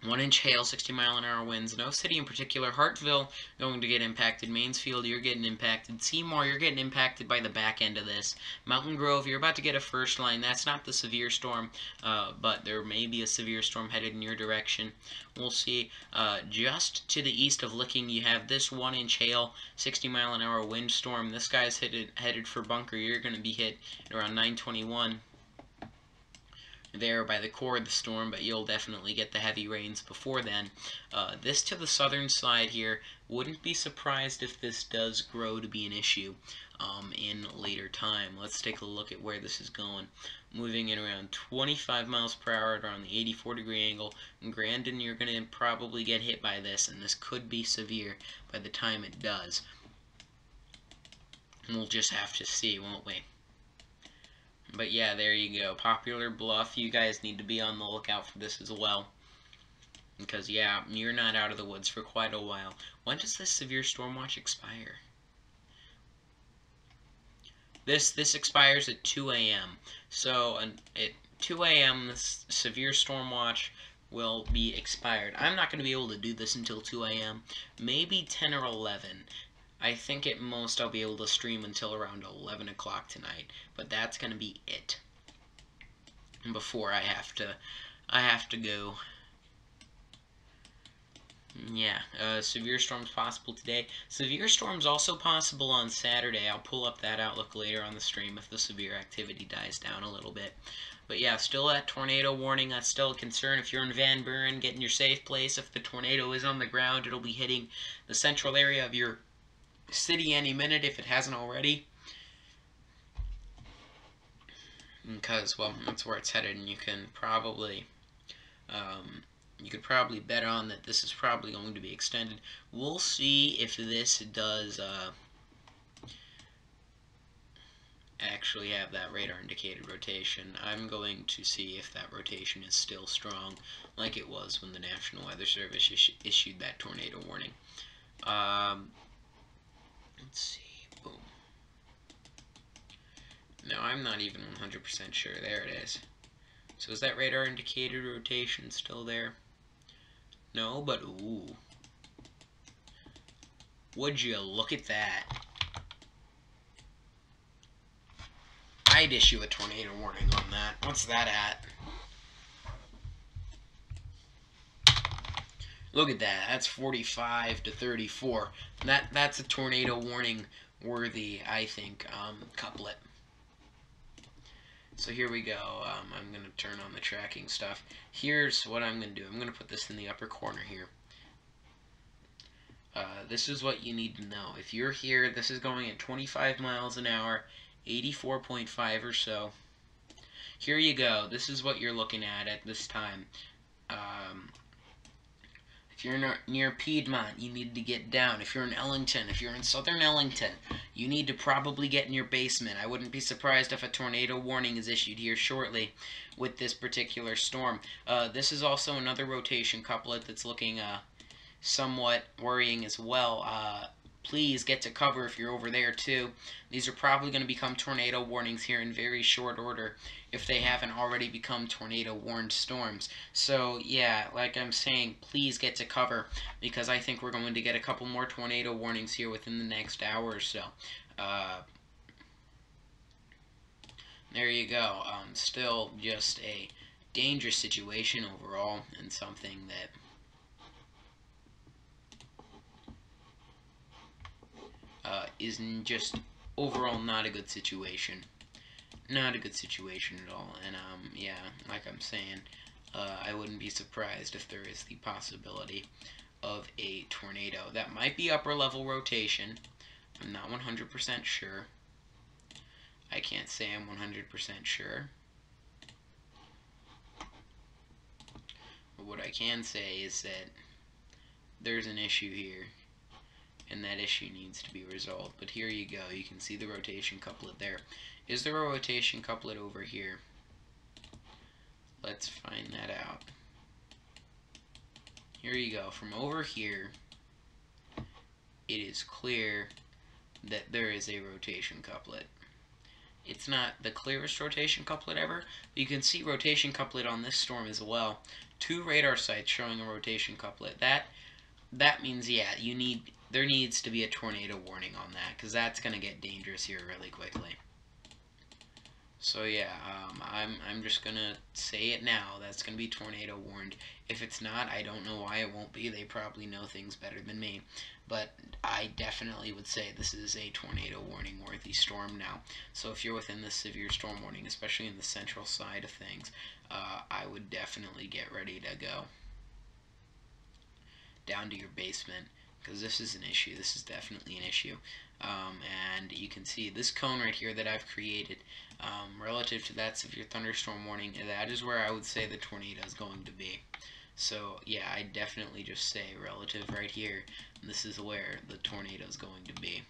[SPEAKER 1] 1-inch hail, 60-mile-an-hour winds. No city in particular. Hartville going to get impacted. Mansfield, you're getting impacted. Seymour, you're getting impacted by the back end of this. Mountain Grove, you're about to get a first line. That's not the severe storm, but there may be a severe storm headed in your direction. We'll see. Just to the east of Licking, you have this 1-inch hail, 60-mile-an-hour wind storm. This guy's headed for Bunker. You're going to be hit at around 9:21. There by the core of the storm, but you'll definitely get the heavy rains before then. This to the southern side here, wouldn't be surprised if this does grow to be an issue in later time. Let's take a look at where this is going. Moving in around 25 miles per hour around the 84-degree angle. In Grandin, you're going to probably get hit by this, and this could be severe by the time it does. We'll just have to see, won't we? But yeah, there you go. Poplar Bluff, you guys need to be on the lookout for this as well. Because, yeah, you're not out of the woods for quite a while. When does this severe storm watch expire? This expires at 2 a.m. So, at 2 a.m., this severe storm watch will be expired. I'm not going to be able to do this until 2 a.m. Maybe 10 or 11. I think at most I'll be able to stream until around 11 o'clock tonight, but that's going to be it. Before I have to go. Yeah, severe storms possible today. Severe storms also possible on Saturday. I'll pull up that outlook later on the stream if the severe activity dies down a little bit. But yeah, still that tornado warning. That's still a concern. If you're in Van Buren, get in your safe place. If the tornado is on the ground, it'll be hitting the central area of your city any minute if it hasn't already, because, well, that's where it's headed, and you could probably bet on that this is probably going to be extended. We'll see if this does actually have that radar indicated rotation. I'm going to see if that rotation is still strong like it was when the National Weather Service issued that tornado warning. Let's see. Boom. No, I'm not even 100% sure. There it is. So is that radar indicated rotation still there? No, but ooh. Would you look at that? I'd issue a tornado warning on that. What's that at? Look at that. That's 45 to 34. That's a tornado warning worthy, I think, couplet. So here we go. I'm going to turn on the tracking stuff. Here's what I'm going to do. I'm going to put this in the upper corner here. This is what you need to know. If you're here, this is going at 25 miles an hour, 84.5 or so. Here you go. This is what you're looking at this time. If you're near Piedmont, you need to get down. If you're in Ellington, if you're in southern Ellington, you need to probably get in your basement. I wouldn't be surprised if a tornado warning is issued here shortly with this particular storm. This is also another rotation couplet that's looking somewhat worrying as well. Please get to cover if you're over there too. These are probably going to become tornado warnings here in very short order if they haven't already become tornado warned storms. So yeah, like I'm saying, please get to cover because I think we're going to get a couple more tornado warnings here within the next hour or so. There you go. Still just a dangerous situation overall and something that is just overall not a good situation. Not a good situation at all. And, yeah, like I'm saying, I wouldn't be surprised if there is the possibility of a tornado. That might be upper level rotation. I'm not 100% sure. I can't say I'm 100% sure. But what I can say is that there's an issue here. And that issue needs to be resolved. But here you go. You can see the rotation couplet there. Is there a rotation couplet over here? Let's find that out. Here you go. From over here, it is clear that there is a rotation couplet. It's not the clearest rotation couplet ever, but you can see rotation couplet on this storm as well. 2 radar sites showing a rotation couplet. That means, yeah, there needs to be a tornado warning on that, because that's going to get dangerous here really quickly. So yeah, I'm just gonna say it now. That's gonna be tornado warned. If it's not, I don't know why it won't be. They probably know things better than me. But I definitely would say this is a tornado warning worthy storm now. So if you're within the severe storm warning, especially in the central side of things, I would definitely get ready to go down to your basement, because this is an issue. This is definitely an issue. And you can see this cone right here that I've created, relative to that severe thunderstorm warning, that is where I would say the tornado is going to be. So yeah, I definitely just say relative right here, this is where the tornado is going to be.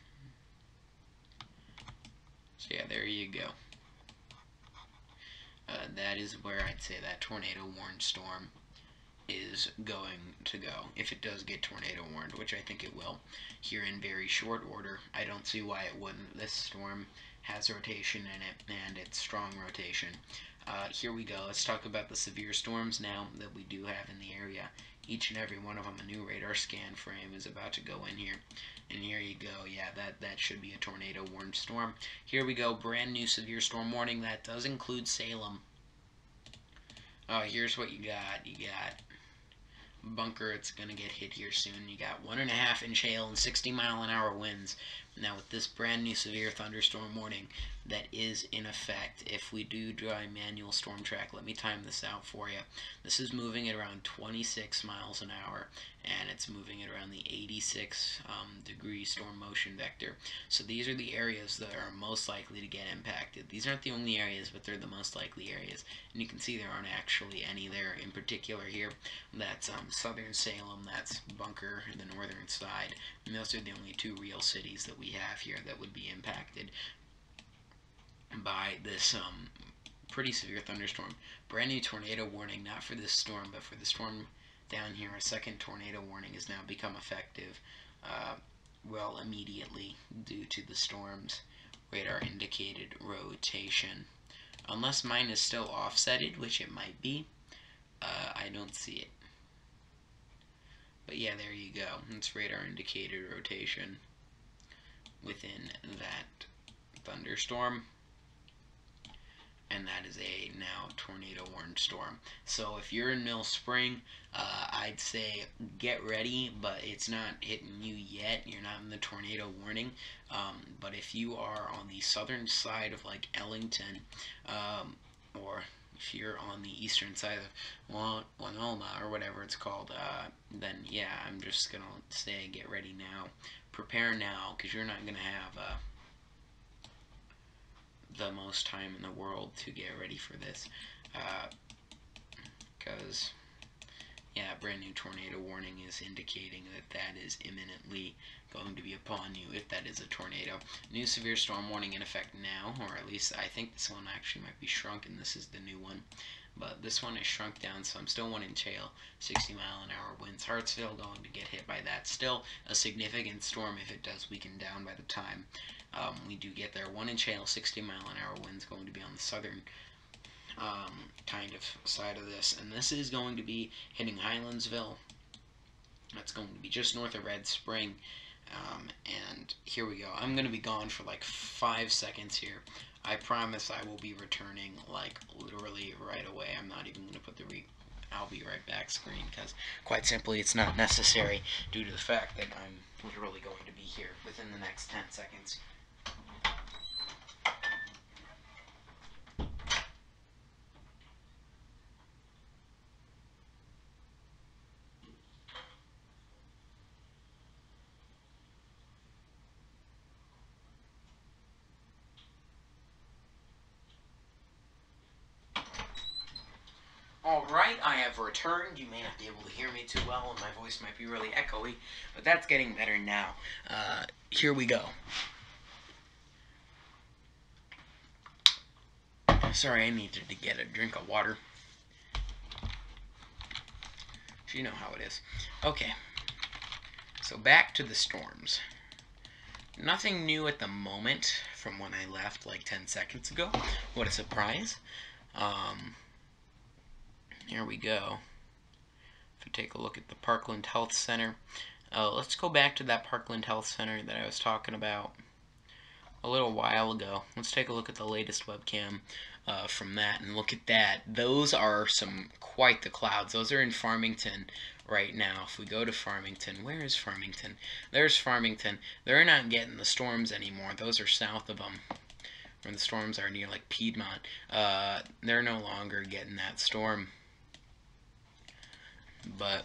[SPEAKER 1] So yeah, there you go. That is where I'd say that tornado warned storm is going to go, if it does get tornado warned, which I think it will, here in very short order. I don't see why it wouldn't. This storm has rotation in it, and it's strong rotation. Here we go. Let's talk about the severe storms now that we do have in the area. Each and every one of them, a new radar scan frame is about to go in here. And here you go. Yeah, that should be a tornado warned storm. Here we go. Brand new severe storm warning. That does include Salem. Here's what you got. You got bunker. It's gonna get hit here soon. You got 1.5 inch hail and 60-mile-an-hour winds. Now with this brand new severe thunderstorm warning that is in effect, if we do dry manual storm track, let me time this out for you. This is moving at around 26 miles an hour, and it's moving at around the 86 degree storm motion vector. So these are the areas that are most likely to get impacted. These aren't the only areas, but they're the most likely areas. And you can see there aren't actually any there in particular here. That's southern Salem, that's Bunker, the northern side. And those are the only 2 real cities that we have here that would be impacted by this pretty severe thunderstorm. Brand new tornado warning, not for this storm, but for the storm down here. A second tornado warning has now become effective, well, immediately due to the storm's radar indicated rotation. Unless mine is still offsetted, which it might be, I don't see it. But yeah, there you go. It's radar indicated rotation within that thunderstorm. And that is a now tornado warned storm. So if you're in Mill Spring, I'd say get ready, but it's not hitting you yet. You're not in the tornado warning. But if you are on the southern side of like Ellington, or if you're on the eastern side of Winoma or whatever it's called, then yeah, I'm just gonna say get ready now, prepare now, because you're not gonna have the most time in the world to get ready for this, because yeah, brand new tornado warning is indicating that is imminently going to be upon you, if that is a tornado. New severe storm warning in effect now, or at least I think this one actually might be shrunken. This is the new one, but this one is shrunk down, so I'm still 1 inch hail, 60-mile-an-hour winds. Hartsville going to get hit by that. Still a significant storm if it does weaken down by the time we do get there. 1 inch hail, 60-mile-an-hour winds going to be on the southern kind of side of this, and this is going to be hitting Highlandsville. That's going to be just north of Red Spring, and here we go. I'm going to be gone for like 5 seconds here. I promise I will be returning like literally right away. I'm not even going to put the I'll be right back screen, because quite simply it's not necessary due to the fact that I'm literally going to be here within the next 10 seconds. Alright, I have returned. You may not be able to hear me too well, and my voice might be really echoey, but that's getting better now. Here we go. Sorry, I needed to get a drink of water. You know how it is. Okay, so back to the storms. Nothing new at the moment from when I left like 10 seconds ago. What a surprise. Here we go. If we take a look at the Parkland Health Center, let's go back to that Parkland Health Center that I was talking about a little while ago. Let's take a look at the latest webcam from that, and look at that. Those are quite the clouds. Those are in Farmington right now. If we go to Farmington, where is Farmington? There's Farmington. They're not getting the storms anymore. Those are south of them, where the storms are near like Piedmont. They're no longer getting that storm. But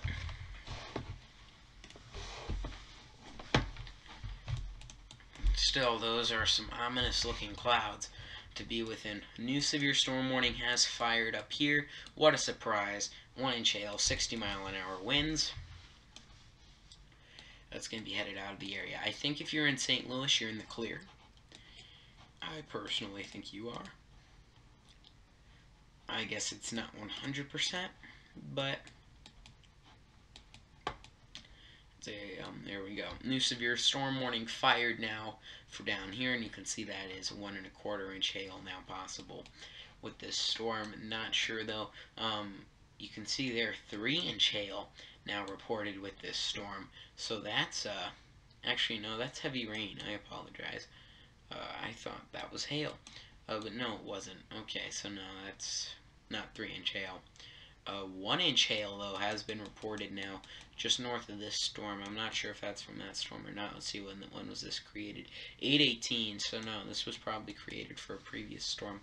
[SPEAKER 1] still, those are some ominous looking clouds to be within. New severe storm warning has fired up here. What a surprise. 1 inch hail, 60-mile-an-hour winds. That's going to be headed out of the area. I think if you're in St. Louis, you're in the clear. I personally think you are. I guess it's not 100%, but there we go. New severe storm warning fired now for down here, and you can see that is 1 1/4 inch hail now possible with this storm. Not sure though. You can see there 3 inch hail now reported with this storm. So that's actually no, that's heavy rain. I apologize. I thought that was hail, but no, it wasn't. Okay, so no, that's not 3 inch hail. 1 inch hail, though, has been reported now just north of this storm. I'm not sure if that's from that storm or not. Let's see, when was this created? 8/18, so no, this was probably created for a previous storm.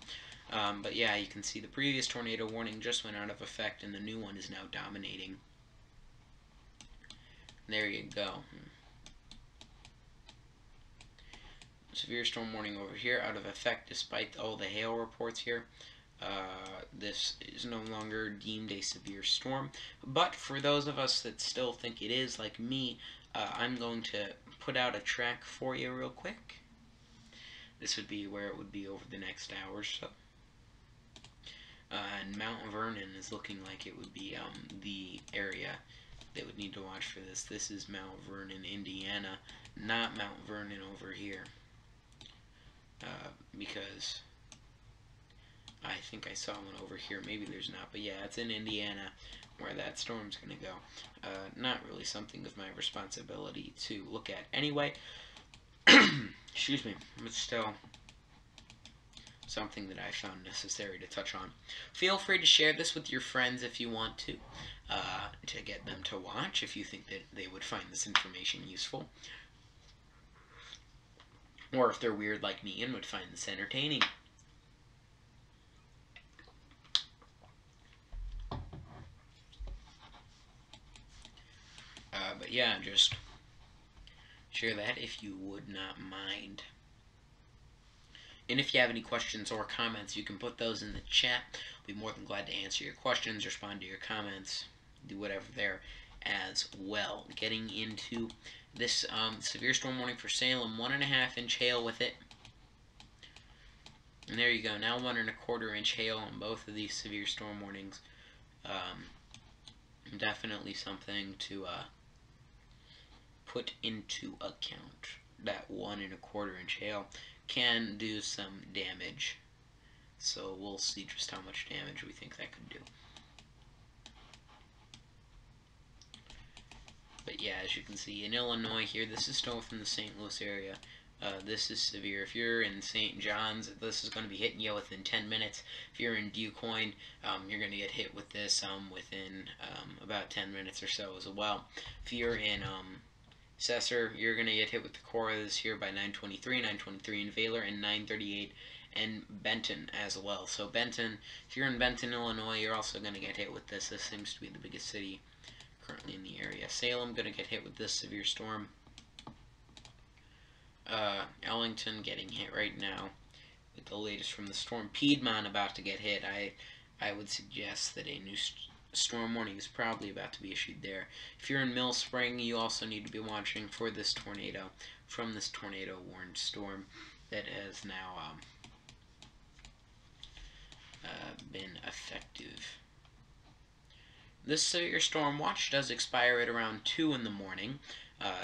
[SPEAKER 1] But yeah, you can see the previous tornado warning just went out of effect, and the new one is now dominating. There you go. Severe storm warning over here, out of effect despite all the hail reports here. This is no longer deemed a severe storm, but for those of us that still think it is, like me, I'm going to put out a track for you real quick. This would be where it would be over the next hour or so. And Mount Vernon is looking like it would be the area that would need to watch for this. This is Mount Vernon, Indiana, not Mount Vernon over here, because I think I saw one over here. Maybe there's not, but yeah, it's in Indiana where that storm's going to go. Not really something of my responsibility to look at anyway. Excuse me, but still something that I found necessary to touch on. Feel free to share this with your friends if you want to get them to watch, if you think that they would find this information useful. Or if they're weird like me and would find this entertaining. But yeah, just share that if you would not mind. And if you have any questions or comments, you can put those in the chat. I'll be more than glad to answer your questions, respond to your comments, do whatever there as well. Getting into this severe storm warning for Salem, 1 1/2 inch hail with it. And there you go, now 1 1/4 inch hail on both of these severe storm warnings. Definitely something to put into account. That 1 1/4 inch hail can do some damage, so we'll see just how much damage we think that could do. But yeah, as you can see, in Illinois here, this is still within the St. Louis area. This is severe. If you're in St. John's, this is going to be hitting you within 10 minutes. If you're in DuQuoin, you're going to get hit with this within about 10 minutes or so as well. If you're in Cesar, you're going to get hit with the core of this here by 9:23 in Valor, and 9:38 in Benton as well. So Benton, if you're in Benton, Illinois, you're also going to get hit with this. This seems to be the biggest city currently in the area. Salem going to get hit with this severe storm. Ellington getting hit right now with the latest from the storm. Piedmont about to get hit. I would suggest that a new storm warning is probably about to be issued there. If you're in Mill Spring, you also need to be watching for this tornado from this tornado warned storm that has now been effective. This severe storm watch does expire at around 2 in the morning.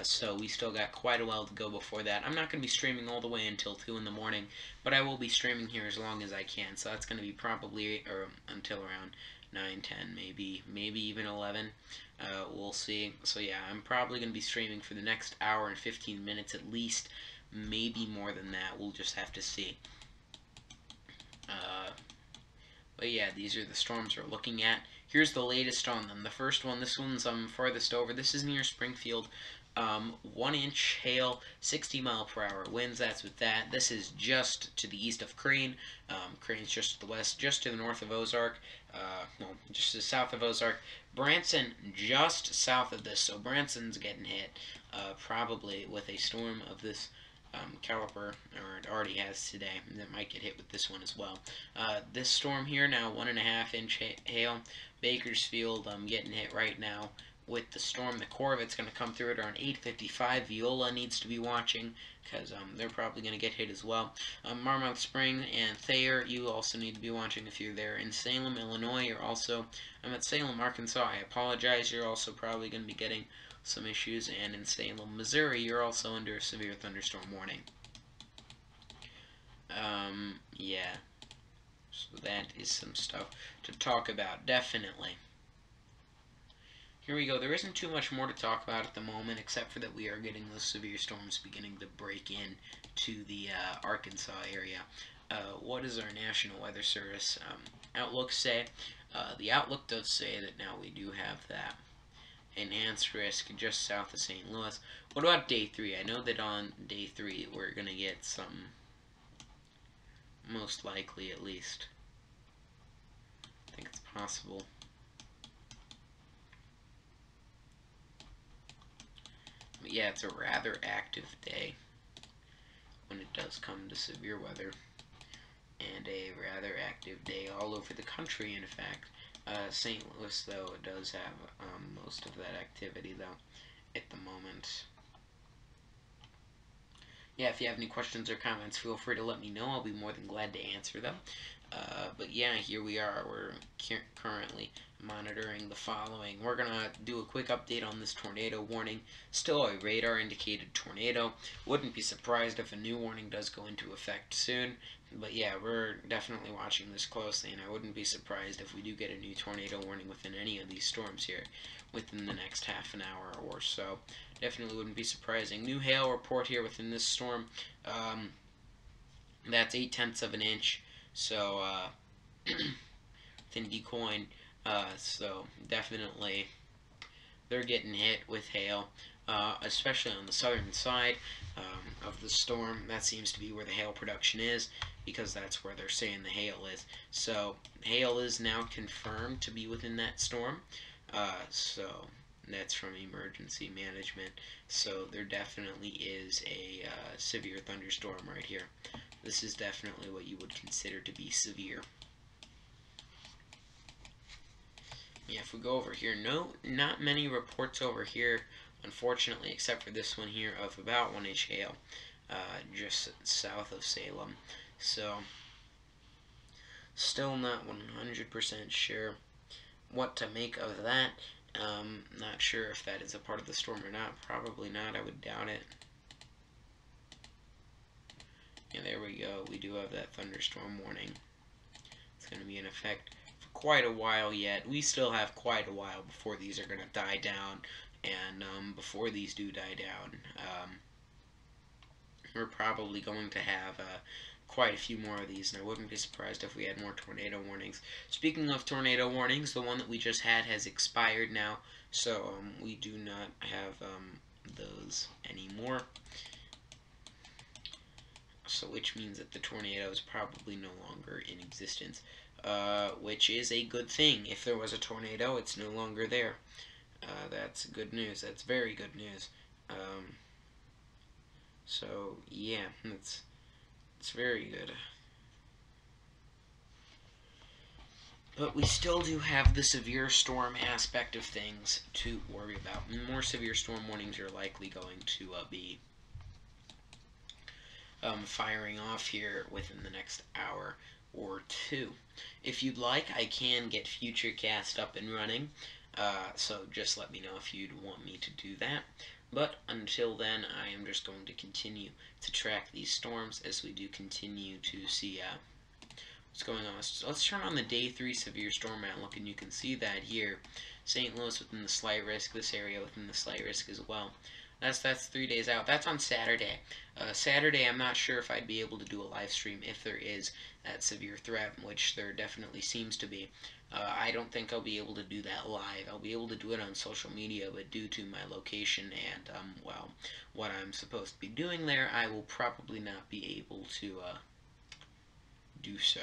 [SPEAKER 1] So we still got quite a while to go before that. I'm not going to be streaming all the way until 2 in the morning, but I will be streaming here as long as I can. So that's going to be probably or until around 9, 10, maybe even 11. We'll see. So yeah, I'm probably going to be streaming for the next hour and 15 minutes at least. Maybe more than that. We'll just have to see. But yeah, these are the storms we're looking at. Here's the latest on them. The first one, this one's farthest over. This is near Springfield. 1-inch hail, 60-mile-per-hour winds. That's with that. This is just to the east of Crane. Crane's just to the west, just to the north of Ozark. Well, just to the south of Ozark. Branson, just south of this. So Branson's getting hit, probably with a storm of this caliper, or it already has today. That might get hit with this one as well. This storm here now, 1.5-inch hail. Bakersfield, getting hit right now with the storm. The core of it's going to come through at around 8:55. Viola needs to be watching because they're probably going to get hit as well. Marmouth Spring and Thayer, you also need to be watching if you're there. In Salem, Illinois, you're also, I'm at Salem, Arkansas. I apologize. You're also probably going to be getting some issues. And in Salem, Missouri, you're also under a severe thunderstorm warning. Yeah. So that is some stuff to talk about, definitely. Here we go. There isn't too much more to talk about at the moment, except for that we are getting those severe storms beginning to break in to the Arkansas area. What does our National Weather Service outlook say? The outlook does say that now we do have that enhanced risk just south of St. Louis. What about day 3? I know that on day 3 we're going to get some, most likely at least. I think it's possible. But yeah, it's a rather active day when it does come to severe weather. And a rather active day all over the country, in fact. St. Louis, though, it does have most of that activity, though, at the moment. Yeah, if you have any questions or comments, feel free to let me know. I'll be more than glad to answer them. But yeah, here we are. We're currently monitoring the following. We're going to do a quick update on this tornado warning. Still a radar-indicated tornado. Wouldn't be surprised if a new warning does go into effect soon. But yeah, we're definitely watching this closely, and I wouldn't be surprised if we do get a new tornado warning within any of these storms here within the next half an hour or so. Definitely wouldn't be surprising. New hail report here within this storm. That's 0.8 of an inch. So, within DuQuoin, so definitely they're getting hit with hail, especially on the southern side of the storm. That seems to be where the hail production is, because that's where they're saying the hail is. So hail is now confirmed to be within that storm. So that's from emergency management. So there definitely is a severe thunderstorm right here. This is definitely what you would consider to be severe. Yeah, if we go over here, not many reports over here, unfortunately, except for this one here of about 1-inch hail, just south of Salem. So, still not 100% sure what to make of that. Not sure if that is a part of the storm or not. Probably not. I would doubt it. Yeah, there we go. We do have that thunderstorm warning. It's going to be in effect for quite a while yet. We still have quite a while before these are going to die down. And before these do die down, we're probably going to have quite a few more of these, and I wouldn't be surprised if we had more tornado warnings. Speaking of tornado warnings, the one that we just had has expired now, so we do not have those anymore. So which means that the tornado is probably no longer in existence, which is a good thing. If there was a tornado, it's no longer there. That's good news. That's very good news. So yeah, it's very good. But we still do have the severe storm aspect of things to worry about. More severe storm warnings are likely going to be firing off here within the next hour or two. If you'd like, I can get Futurecast up and running. So just let me know if you'd want me to do that. But until then, I am just going to continue to track these storms as we do continue to see what's going on. So let's turn on the day 3 severe storm outlook, and you can see that here. St. Louis within the slight risk, this area within the slight risk as well. That's 3 days out. That's on Saturday. Saturday, I'm not sure if I'd be able to do a live stream if there is that severe threat, which there definitely seems to be. I don't think I'll be able to do that live. I'll be able to do it on social media, but due to my location and, well, what I'm supposed to be doing there, I will probably not be able to do so.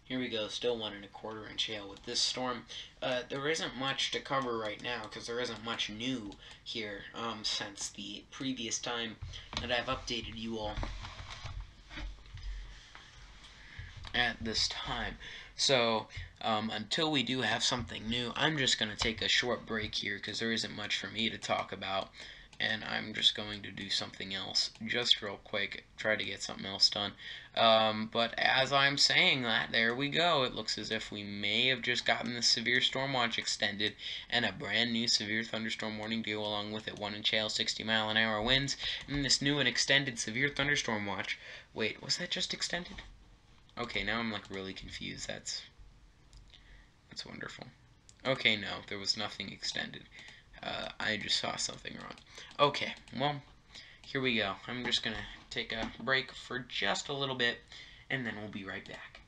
[SPEAKER 1] Here we go, still 1 1/4 inch hail with this storm. There isn't much to cover right now because there isn't much new here since the previous time that I've updated you all at this time. So until we do have something new, I'm just going to take a short break here because there isn't much for me to talk about, and I'm just going to do something else just real quick, try to get something else done. But as I'm saying that, there we go. It looks as if we may have just gotten the severe storm watch extended and a brand new severe thunderstorm warning to go along with it. 1 inch hail, 60-mile-an-hour winds, and this new and extended severe thunderstorm watch. Wait, was that just extended? Okay, now I'm like really confused. That's wonderful. Okay, no, there was nothing extended. I just saw something wrong. Okay, well, here we go. I'm just gonna take a break for just a little bit, and then we'll be right back.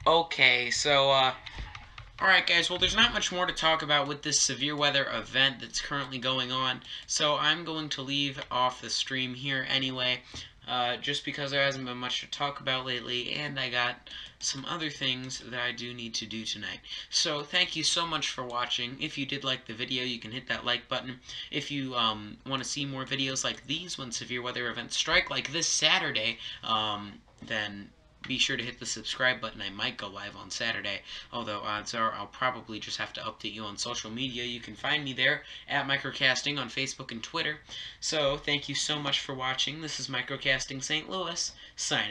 [SPEAKER 1] Okay, so, alright guys, well there's not much more to talk about with this severe weather event that's currently going on, so I'm going to leave off the stream here anyway, just because there hasn't been much to talk about lately, and I got some other things that I do need to do tonight. So thank you so much for watching. If you did like the video, you can hit that like button. If you want to see more videos like these when severe weather events strike, like this Saturday, then be sure to hit the subscribe button. I might go live on Saturday, although odds are I'll probably just have to update you on social media. You can find me there at Microcasting on Facebook and Twitter. So thank you so much for watching. This is Microcasting St. Louis, signing